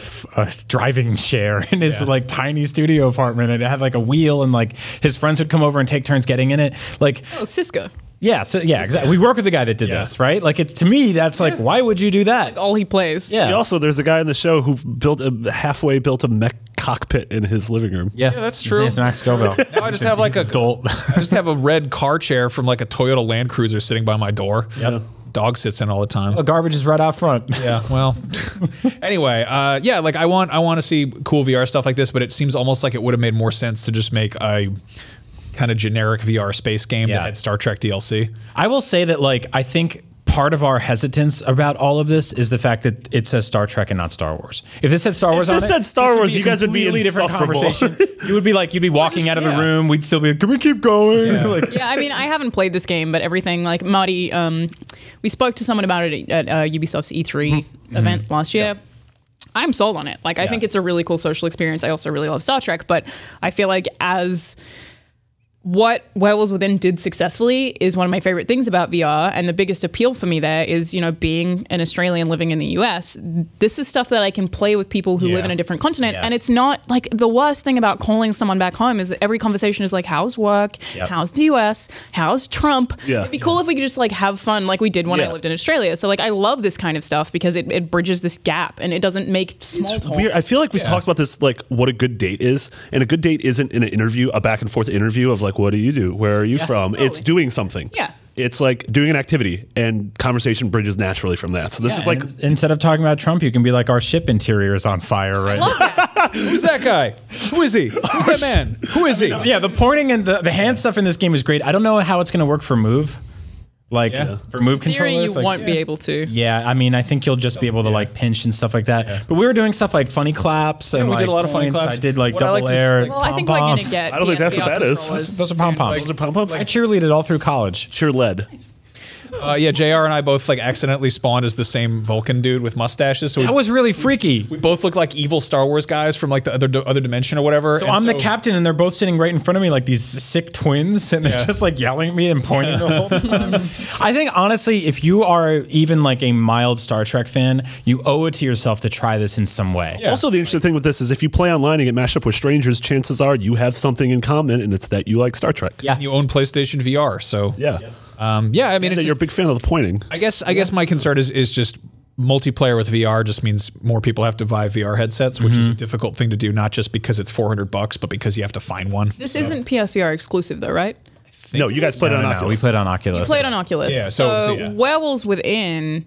D: driving chair in his like tiny studio apartment, and it had like a wheel, and like his friends would come over and take turns getting in it. Like,
B: Cisco.
D: yeah, exactly. We work with the guy that did this, right? Like, it's to me, that's like, why would you do that?
B: All he plays.
D: Yeah.
C: There's a guy in the show who halfway built a mech cockpit in his living room.
D: Yeah,
A: that's
D: His
A: true.
D: name's Max Scoville.
A: Now I just have like
D: He's adult.
A: I just have a red car chair from like a Toyota Land Cruiser sitting by my door.
D: Yep.
A: Dog sits in all the time.
D: The garbage is right out front.
A: Yeah, well, anyway, like I want to see cool VR stuff like this, but it seems almost like it would have made more sense to just make a kind of generic VR space game that had Star Trek DLC.
D: I will say that, like, I think part of our hesitance about all of this is the fact that it says Star Trek and not Star Wars. If this said Star Wars on it,
C: said Star Wars, you guys would be
D: different
C: insufferable.
D: conversation. You would be like, you'd be walking out of the room. We'd still be like, can we keep going?
A: Yeah.
D: Like,
B: Yeah, I mean, I haven't played this game, but everything like Marty, we spoke to someone about it at Ubisoft's E3 event last year. I'm sold on it. Like, I think it's a really cool social experience. I also really love Star Trek, but I feel like what Werewolves Within did successfully is one of my favorite things about VR, and the biggest appeal for me there is, being an Australian living in the US, this is stuff that I can play with people who live in a different continent, and it's not, like, the worst thing about calling someone back home is that every conversation is like, how's work, how's the US, how's Trump? It'd be cool if we could just, like, have fun like we did when I lived in Australia. So, like, I love this kind of stuff because it bridges this gap, and it doesn't make small talk.
C: Weird. I feel like we've talked about this, like what a good date is, and a good date isn't in an interview, a back and forth interview of like, what do you do? Where are you from?
B: Totally.
C: It's doing something.
B: Yeah.
C: It's like doing an activity, and conversation bridges naturally from that. So this is like,
D: instead of talking about Trump, you can be like, our ship interior is on fire right now.
A: Who's that guy? Who is he? Who's that man? Who is he?
D: Yeah, the pointing and the hand stuff in this game is great. I don't know how it's going to work for Move. Like for move
B: In theory,
D: controllers,
B: you
D: like,
B: won't be able to.
D: Yeah, I mean, I think you'll just be able to like pinch and stuff like that. But we were doing stuff like funny claps and
A: we
D: like
A: did a lot of funny
D: points.
A: claps.
D: I did like
A: What I
D: double
A: like to
D: air.
A: s-
B: Well, I think we're going to
D: pom-poms.
B: get
C: I don't think that's what
B: PSVR
C: that is.
B: controllers
D: Those are
B: soon.
D: pom-poms.
C: Those are pom-poms?
D: I cheerleaded all through college.
C: Sure led.
A: Yeah, JR and I both like accidentally spawned as the same Vulcan dude with mustaches. So
D: That was really freaky.
A: we both look like evil Star Wars guys from like the other dimension or whatever.
D: So
A: And
D: I'm the captain, and they're both sitting right in front of me, like these sick twins, and they're just like yelling at me and pointing the whole time. I think honestly, if you are even like a mild Star Trek fan, you owe it to yourself to try this in some way.
A: Yeah.
C: Also, the interesting thing with this is if you play online and get mashed up with strangers, chances are you have something in common, and it's that you like Star Trek.
D: Yeah.
A: You own PlayStation VR, so
C: Yeah.
A: yeah. I mean,
C: That
A: it's
C: you're a
A: just,
C: big fan of the pointing.
A: I guess my concern is just multiplayer with VR just means more people have to buy VR headsets, which is a difficult thing to do, not just because it's $400, but because you have to find one.
B: This isn't PSVR exclusive, though, right?
C: No, you guys played it on
D: No,
C: Oculus.
D: we played on Oculus.
B: Played on Oculus.
A: Yeah, so yeah.
B: Werewolves Within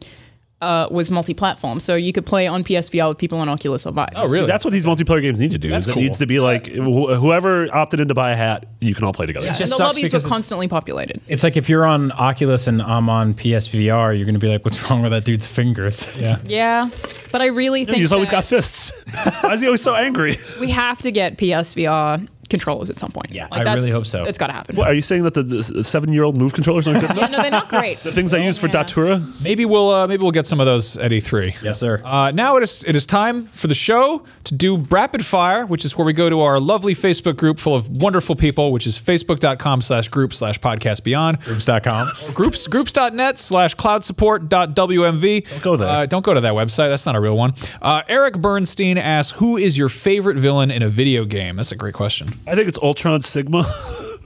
B: was multi-platform, so you could play on PSVR with people on Oculus or Vive.
A: Oh, really?
C: See, that's what these multiplayer games need to do.
A: That's
C: is it
A: cool.
C: needs to be like whoever opted in to buy a hat, you can all play together.
B: And
D: just
B: the
D: sucks
B: lobbies were
D: because it's-
B: constantly populated.
D: It's like if you're on Oculus and I'm on PSVR, you're going to be like, what's wrong with that dude's fingers?
A: Yeah.
B: Yeah, but I really think
C: He's always
B: that
C: got fists. Why is he always so angry?
B: we have to get PSVR controllers at some point.
D: Yeah, I really hope so.
B: It's got to happen.
C: What, are you saying that the 7-year-old Move controllers aren't good enough?
B: Yeah, no, they're not great.
C: The things I use for
B: Yeah.
C: Datura?
A: Maybe we'll get some of those at E3.
D: Yes, sir.
A: Now it is time for the show to do rapid fire, which is where we go to our lovely Facebook group full of wonderful people, which is facebook.com/group/podcastbeyond.
D: Groups.com.
A: Groups.net/cloudsupport.wmv. Don't
C: go there.
A: Don't go to that website. That's not a real one. Eric Bernstein asks, who is your favorite villain in a video game? That's a great question.
C: I think it's Ultron Sigma.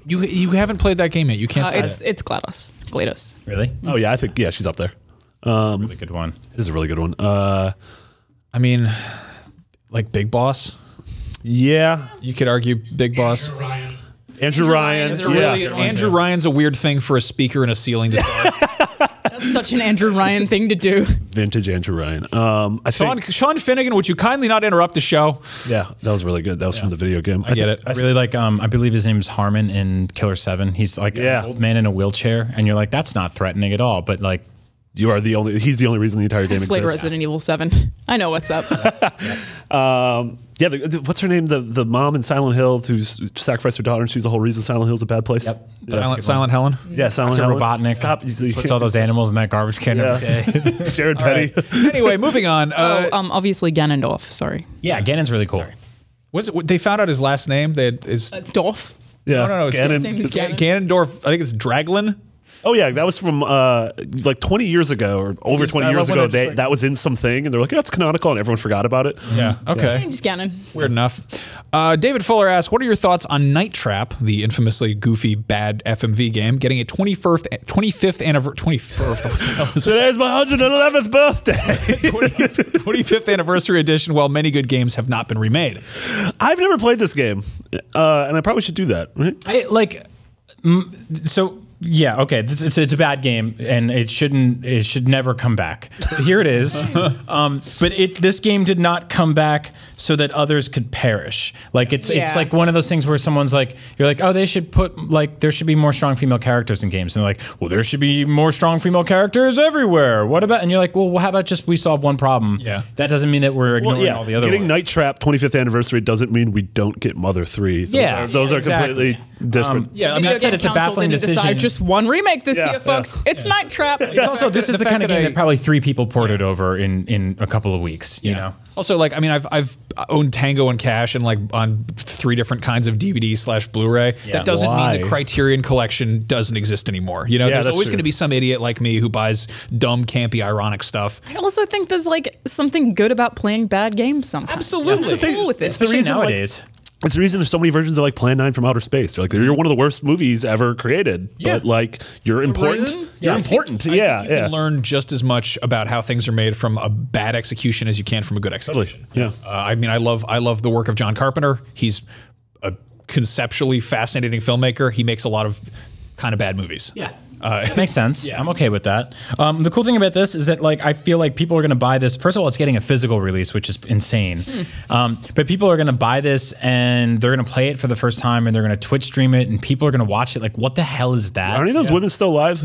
A: You haven't played that game yet. You can't say
B: It's GLaDOS.
D: Really?
C: Oh, yeah, I think, yeah, she's up there.
D: That's a really good one.
C: It is a really good one.
A: I mean, like Big Boss.
C: Yeah.
A: You could argue Big Boss.
C: Andrew Ryan.
A: Is it really,
C: Yeah.
A: Andrew Ryan's a weird thing for a speaker in a ceiling to say.
B: That's such an Andrew Ryan thing to do.
C: Vintage Andrew Ryan. I think,
A: Sean Finnegan, would you kindly not interrupt the show?
C: yeah, that was really good. That was from the video game.
A: I get it.
D: I really like, I believe his name's Harmon in Killer 7. He's like
C: Yeah.
D: an old man in a wheelchair, and you're like, that's not threatening at all. But like,
C: You are he's the only reason the entire game
B: Played
C: exists.
B: Resident Evil 7. I know what's up.
C: Yeah, what's her name? The mom in Silent Hill who's sacrificed her daughter and she's the whole reason Silent Hill's a bad place.
D: Yep.
C: Yeah,
A: Silent Helen.
C: yeah Silent
D: Dr.
C: Hill.
D: Robotnik
C: Stop. You
D: puts all those animals in that garbage can every day.
C: Jared Petty.
A: Anyway, moving on.
B: Obviously Ganondorf. Sorry.
D: Yeah, Ganon's really cool.
A: What's it? They found out his last name.
B: It's Dorf.
C: Yeah.
A: No. It's
C: Ganon.
B: Same as Ganon.
A: Ganondorf. I think it's Draglin.
C: Oh yeah, that was from like 20 years ago or over 20
A: I
C: years
A: love when
C: ago.
A: it's like-
C: That was in something, and they're like, "Yeah, it's canonical," and everyone forgot about it.
A: Yeah. Okay.
B: Just Ganon.
A: Weird enough. David Fuller asks, what are your thoughts on Night Trap, the infamously goofy, bad FMV game, getting a 25th anniversary,
C: Today's my 111th birthday.
A: 25th anniversary edition, while many good games have not been remade?
C: I've never played this game, and I probably should do that. Right?
D: Yeah, okay. It's a bad game, and it should never come back. But here it is. But this game did not come back so that others could perish. Like it's like one of those things where someone's like, you're like, oh, they should there should be more strong female characters in games, and they're like, well, there should be more strong female characters everywhere. What about? And you're like, well, how about just we solve one problem?
A: Yeah.
D: That doesn't mean that we're ignoring all the other
C: Getting
D: ones.
C: Night Trap 25th anniversary doesn't mean we don't get Mother 3. Those are
D: exactly.
C: completely different.
D: Yeah, I mean, that said, it's a baffling decision.
B: Decide just one remake this
C: Yeah,
B: year, folks. It's Night Trap.
D: It's also this is the
A: fact
D: kind of
A: that
D: game
A: I-
D: that probably 3 people ported over in a couple of weeks. You know.
A: Also, like, I mean, I've owned Tango and Cash and like on 3 different kinds of DVD/Blu-ray. That doesn't
C: Why?
A: mean the Criterion Collection doesn't exist anymore. You know,
C: Yeah,
A: there's
C: that's
A: always
C: true.
A: going to be some idiot like me who buys dumb, campy, ironic stuff.
B: I also think there's like something good about playing bad games sometimes.
A: Absolutely.
B: I'm cool with it.
C: It's the reason
D: nowadays.
C: It's the reason there's so many versions of like Plan 9 from Outer Space. They're like, you're one of the worst movies ever created, but like you're important.
B: reason?
C: You're important.
A: I
C: Yeah,
A: think you
C: yeah.
A: can learn just as much about how things are made from a bad execution as you can from a good execution.
C: Yeah.
A: I mean, I love the work of John Carpenter. He's a conceptually fascinating filmmaker. He makes a lot of kind of bad movies.
D: Yeah. Makes sense. I'm okay with that. The cool thing about this is that like I feel like people are going to buy this. First of all, it's getting a physical release, which is insane. But people are going to buy this and they're going to play it for the first time and they're going to Twitch stream it and people are going to watch it. Like, what the hell is that?
C: Are any of those women still alive?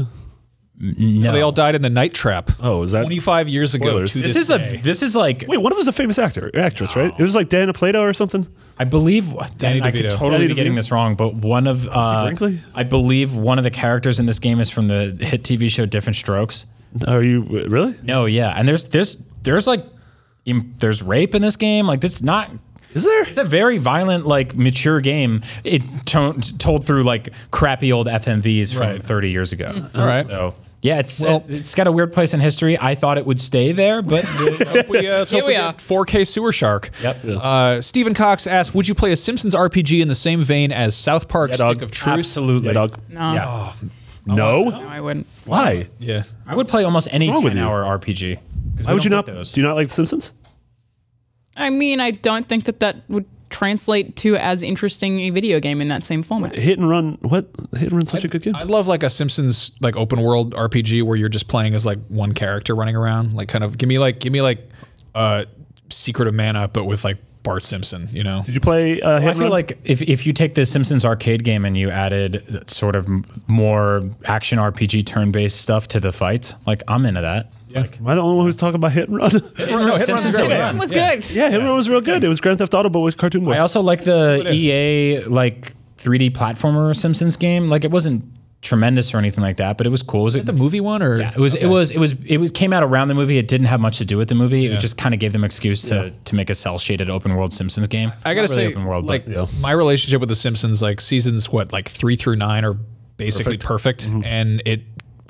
D: No.
A: They all died in the Night Trap.
C: Oh, is that
A: 25 years ago?
C: Spoilers.
A: To
C: This
D: This is like
C: Wait, one of them was a famous actress, right? It was like Dana Plato or something.
D: I believe
A: Danny
D: I could
A: DeVito.
D: totally
C: Danny
D: be getting
C: DeVito?
D: this wrong, but one of
C: Brinkley?
D: I believe one of the characters in this game is from the hit TV show Different Strokes.
C: Are you really?
D: No, yeah, and there's like there's rape in this game. Like this not.
C: Is there?
D: It's a very violent, like mature game. It told through like crappy old FMVs from 30 years ago.
A: All right.
D: So yeah, it's got a weird place in history. I thought it would stay there, but
A: Let's hope we
B: Here we are.
A: get 4K Sewer Shark.
D: Yep.
A: Stephen Cox asked, "Would you play a Simpsons RPG in the same vein as South Park
C: Yeah,
A: Stick
C: dog.
A: of Truth?"
D: absolutely.
C: Yeah, dog.
B: No,
D: Yeah.
C: No.
B: no, I wouldn't.
C: Why?
A: Yeah.
D: I would play almost any
C: What's wrong with
D: 10-hour RPG.
C: Why would you not?
D: Those.
C: Do you not like The Simpsons?
B: I mean, I don't think that would translate to as interesting a video game in that same format.
C: Hit and Run. What? Hit and Run's such a good game.
A: I love like a Simpsons like open world RPG where you're just playing as like one character running around. Like kind of give me like Secret of Mana, but with like Bart Simpson. You know.
C: Did you play Hit
D: I
C: and
D: feel
C: Run?
D: like if you take the Simpsons arcade game and you added sort of more action RPG turn-based stuff to the fights, like I'm into that.
C: Am I the only one who's talking about Hit and Run?
D: Simpsons
A: great.
D: Hit and
B: That
D: Run.
B: was good.
C: Yeah, Hit and Run was real good. It was Grand Theft Auto, but with cartoon voice.
D: I also like the EA like 3D platformer Simpsons game. Like it wasn't tremendous or anything like that, but it was cool. Was it
A: The movie one or
D: It was came out around the movie. It didn't have much to do with the movie. It just kind of gave them excuse to make a cell shaded open world Simpsons game.
A: I gotta
D: Not really
A: say,
D: open world,
A: like
D: but
A: my relationship with The Simpsons, like seasons 3 through 9 are basically perfect, and it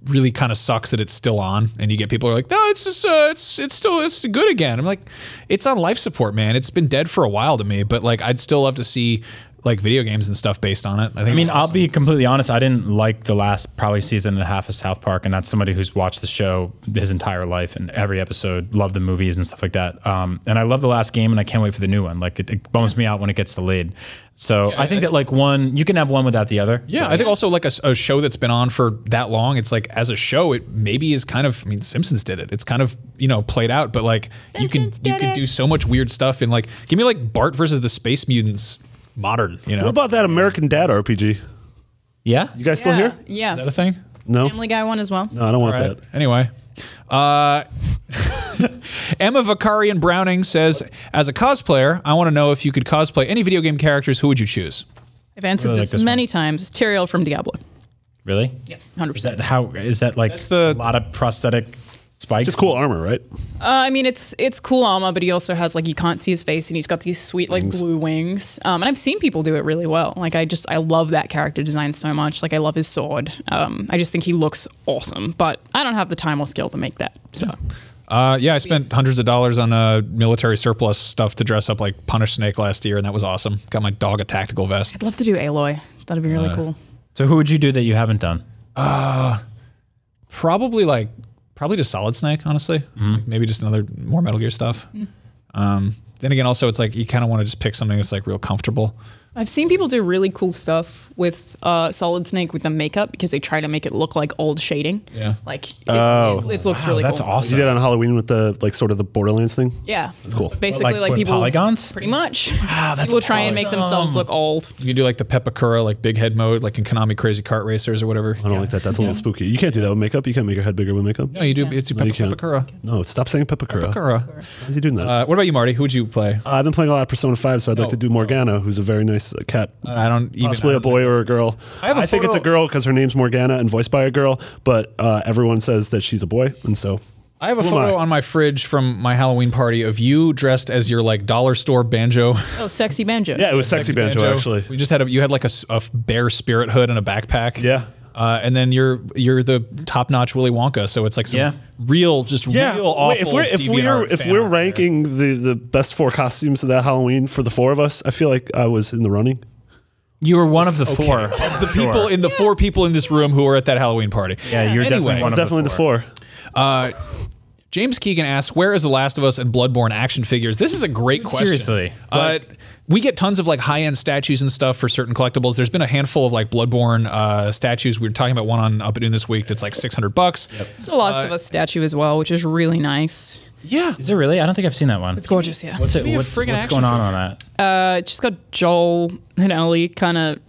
A: really kind of sucks that it's still on, and you get people who are like, no, it's just it's good again. I'm like, it's on life support, man. It's been dead for a while to me, but like I'd still love to see like video games and stuff based on it. I
D: I mean, I'll be completely honest. I didn't like the last probably season and a half of South Park, and that's somebody who's watched the show his entire life and every episode, loved the movies and stuff like that. And I love the last game, and I can't wait for the new one. Like it bums me out when it gets delayed. So I think that like one, you can have one without the other.
A: Yeah, I think also like a show that's been on for that long, it's like as a show, it maybe is kind of. I mean, Simpsons did it. It's kind of played out, but like you can do so much weird stuff in like give me like Bart versus the Space Mutants modern.
C: What about that American Dad RPG?
D: Yeah.
C: You guys still here?
B: Yeah.
A: Is that a thing?
C: No.
B: Family Guy one as well.
C: No, I don't want
A: Right.
C: that.
A: Anyway, Emma Vicarian Browning says, as a cosplayer, I want to know if you could cosplay any video game characters, who would you choose?
B: I've answered
D: Really like
B: this
D: this
B: many times. Tyrael from Diablo.
D: Really?
B: Yeah,
D: Is
B: 100%.
D: that like
A: That's the-
D: a lot of prosthetic spikes?
C: Just cool armor, right?
B: I mean, it's cool armor, but he also has like you can't see his face, and he's got these sweet like blue wings. And I've seen people do it really well. Like I love that character design so much. Like I love his sword. I just think he looks awesome, but I don't have the time or skill to make that. So
A: Yeah, I spent hundreds of dollars on military surplus stuff to dress up like Punish Snake last year, and that was awesome. Got my dog a tactical vest.
B: I'd love to do Aloy. That'd be really cool.
D: So who would you do that you haven't done?
A: Probably just Solid Snake, honestly. Like maybe just another more Metal Gear stuff. Then again, also it's like you kind of want to just pick something that's like real comfortable.
B: I've seen people do really cool stuff with Solid Snake with the makeup because they try to make it look like old shading.
A: Yeah.
B: Like it looks really
D: that's
B: cool.
D: awesome.
C: You did it on Halloween with the like sort of the Borderlands thing.
B: Yeah.
C: That's cool.
B: Basically, like
D: what,
B: people
D: polygons?
B: pretty much.
D: Wow, that's
B: people try and make themselves
D: awesome.
B: look old.
A: You can do like the Pepakura, like big head mode, like in Konami Crazy Kart Racers or whatever.
C: I don't like that. That's a little spooky. You can't do that with makeup. You can't make your head bigger with makeup.
A: No, you do. It's
C: No, you can't.
A: Pepakura.
C: No, stop saying Pepakura.
A: Pepakura.
C: Why is he doing that?
A: What about you, Marty? Who would you play?
C: I've been playing a lot of Persona 5, so I'd like to do Morgana, who's a very nice cat.
A: I don't even.
C: Possibly a boy or a girl. I think it's a girl because her name's Morgana and voiced by a girl, but everyone says that she's a boy, and so
A: I have a
C: Who am
A: photo
C: I?
A: on my fridge from my Halloween party of you dressed as your like dollar store banjo.
B: Oh, sexy banjo.
C: yeah, it was sexy banjo actually.
A: We just had you had like a bear spirit hood and a backpack.
C: Yeah.
A: And then you're the top notch Willy Wonka, so it's like some real awful.
C: Wait, if we're ranking the best 4 costumes of that Halloween for the 4 of us, I feel like I was in the running.
D: You were one of the 4.
A: The people in the 4 people in this room who were at that Halloween party.
D: Yeah, you're
A: Anyway,
D: definitely one
C: It's
D: of
C: definitely the 4.
A: James Keegan asks, "Where is The Last of Us and Bloodborne action figures?" This is a great question.
D: Seriously,
A: we get tons of like high-end statues and stuff for certain collectibles. There's been a handful of like Bloodborne statues. We were talking about one on Up and Doing this week that's like $600.
B: It's a Last of Us statue as well, which is really nice.
A: Yeah,
D: Is it really? I don't think I've seen that one.
B: It's gorgeous, yeah.
D: What's it?
A: me a
D: What's
A: friggin'
D: going
A: action
D: on that?
B: It's just got Joel and Ellie kind of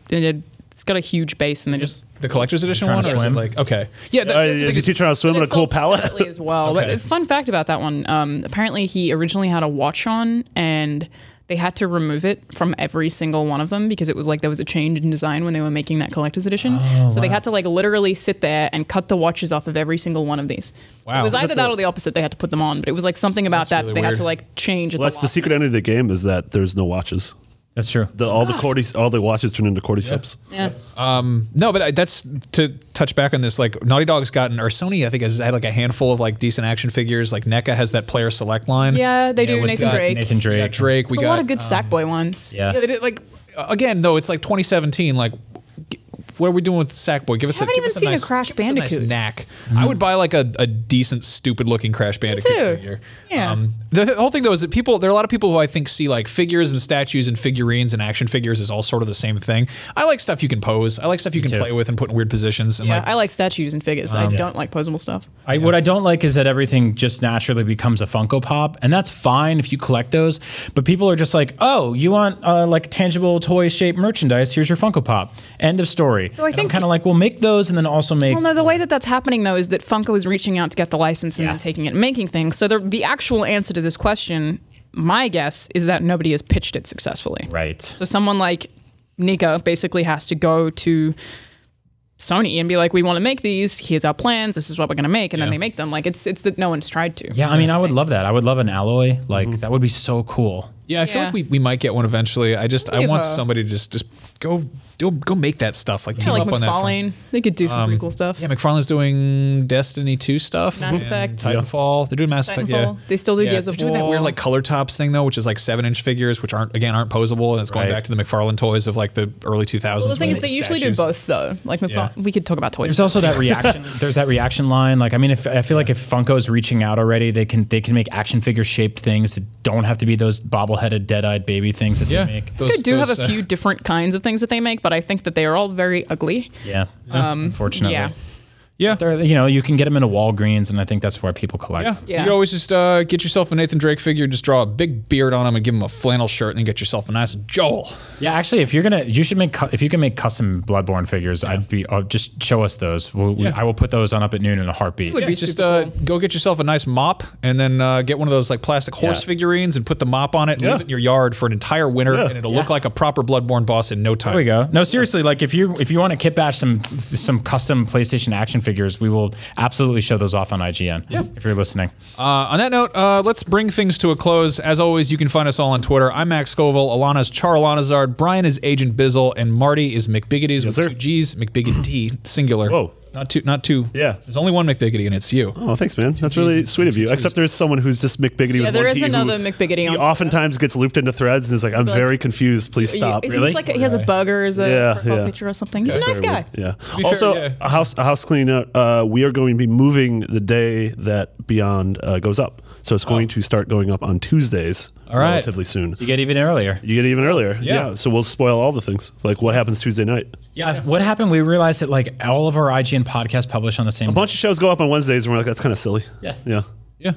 B: it's got a huge base, and they just
A: the collector's edition one, or is it like okay? Yeah,
C: is he too trying to swim in a cool palette?
B: separately as well.
A: Okay.
B: But fun fact about that one: apparently he originally had a watch on, and they had to remove it from every single one of them because it was like there was a change in design when they were making that collector's edition. So they had to like literally sit there and cut the watches off of every single one of these.
A: Wow.
B: It was either that or the opposite. They had to put them on, but it was like something about that
A: really
B: they had
A: weird.
B: to like change.
C: Well, that's the secret ending of the game is that there's no watches.
D: That's true.
C: All the watches turn into cordyceps.
B: Yeah.
A: No, but that's to touch back on this. Like Naughty Dog's gotten, or Sony, I think, has had like a handful of like decent action figures. Like NECA has that player select line.
B: Yeah, they do.
A: with
B: Nathan Drake.
D: Nathan Drake.
A: We got Drake. We
B: There's
A: got
B: a lot of good Sackboy ones.
D: Yeah.
A: Yeah, they did like again though. It's like 2017. Like, what are we doing with Sackboy? Give us
B: Haven't even seen a
A: nice,
B: Crash
A: give us a nice
B: Bandicoot.
A: knack. I would buy like a decent, stupid looking Crash Bandicoot
B: too.
A: figure.
B: Yeah.
A: The whole thing though is that there are a lot of people who I think see like figures and statues and figurines and action figures as all sort of the same thing. I like stuff you can pose. I like stuff you can play with and put in weird positions. And
B: Yeah,
A: like,
B: I like statues and figures. I don't like posable stuff.
D: What I don't like is that everything just naturally becomes a Funko Pop, and that's fine if you collect those. But people are just like, "Oh, you want like tangible toy-shaped merchandise? Here's your Funko Pop." End of story.
B: So I think-
D: I'm kind of like, "Well, make those, and then also make."
B: Well, no, the way that that's happening though is that Funko is reaching out to get the license and then taking it and making things. So the actual answer to this question, my guess, is that nobody has pitched it successfully.
D: Right.
B: So someone like Nika basically has to go to Sony and be like, "We want to make these. Here's our plans. This is what we're going to make," and then they make them. Like it's that no one's tried to.
D: Yeah, I mean, I would love that. I would love an alloy. Like that would be so cool.
A: yeah, I feel
B: Yeah.
A: like we might get one eventually. I want
B: a-
A: somebody to just go make that stuff. Like
B: Yeah,
A: team
B: like
A: up on that. front.
B: McFarlane, they could do some pretty cool stuff.
A: Yeah, McFarlane's doing Destiny 2 stuff.
B: Mass
A: and
B: Effect.
A: Titanfall. They're doing Mass Effect, yeah.
B: Titanfall. They still do Gears
A: They're
B: of
A: doing that
B: War.
A: weird like color tops thing though, which is like 7-inch figures, which aren't posable, and it's going
D: Right.
A: back to the McFarlane toys of like the early 2000s.
B: Well, the thing
A: when
B: is, they
A: were
B: usually
A: statues.
B: do both though. Like we could talk about toys.
D: There's also that reaction. There's that reaction line. Like, I mean, I feel like if Funko's reaching out already, they can make action figure shaped things that don't have to be those bobbleheaded, dead-eyed baby things that they make.
B: They do have a few different kinds of things that they make, but I think that they are all very ugly.
D: Yeah. Unfortunately.
B: Yeah.
A: Yeah.
D: They're, you can get them into Walgreens, and I think that's where people collect.
A: Yeah.
B: Yeah.
A: You could always just get yourself a Nathan Drake figure, just draw a big beard on him and give him a flannel shirt, and then get yourself a nice Joel.
D: Yeah, actually, if you can make custom Bloodborne figures, I'll just show us those. I will put those on Up at Noon in a heartbeat.
B: Would be
A: Just
B: super cool.
A: go get yourself a nice mop, and then get one of those like plastic horse figurines and put the mop on it and leave it in your yard for an entire winter, and it'll look like a proper Bloodborne boss in no time.
D: There we go. No, seriously, like if you want to kit bash some custom PlayStation action figures, we will absolutely show those off on IGN. Yeah. If you're listening.
A: On that note, let's bring things to a close. As always, you can find us all on Twitter. I'm Max Scoville, Alana's Charlanazard, Brian is Agent Bizzle, and Marty is McBiggity's with
C: sir.
A: 2 G's, McBiggity, singular.
C: Whoa.
A: Not two.
C: Yeah.
A: There's only one McBiggity, and it's you.
C: Oh, thanks, man. That's really sweet of you. Except there's someone who's just McBiggity with
B: there
C: one
B: is
C: T.
B: another
C: who
B: McBiggity
C: He
B: on
C: oftentimes gets looped into threads and is like, I'm
B: like,
C: very confused. Please stop.
B: It seems like he has a bugger as a profile picture or something. He's a nice guy.
C: Yeah.
A: be
C: Also,
A: fair,
C: a house clean out. We are going to be moving the day that Beyond goes up. So it's going to start going up on Tuesdays
A: All right.
C: relatively soon.
D: You get even earlier.
C: You get even earlier.
A: Yeah.
C: Yeah. So we'll spoil all the things. Like what happens Tuesday night.
D: Yeah. What happened? We realized that like all of our IGN podcasts publish on the same.
C: A bunch of shows go up on Wednesdays and we're like, that's kind of silly.
D: Yeah.
C: Yeah.
A: Yeah.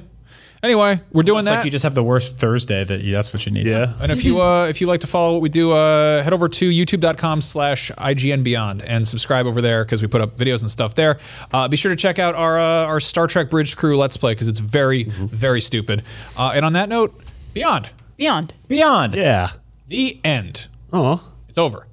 A: Anyway, we're doing
D: It's
A: that.
D: like you just have the worst Thursday. That's what you need.
C: Yeah.
A: And if you like to follow what we do, head over to youtube.com/IGNBeyond and subscribe over there because we put up videos and stuff there. Be sure to check out our Star Trek Bridge Crew Let's Play because it's very, very stupid. And on that note, Beyond.
B: Beyond.
D: Beyond.
C: Yeah.
A: The end.
C: Oh.
A: It's over.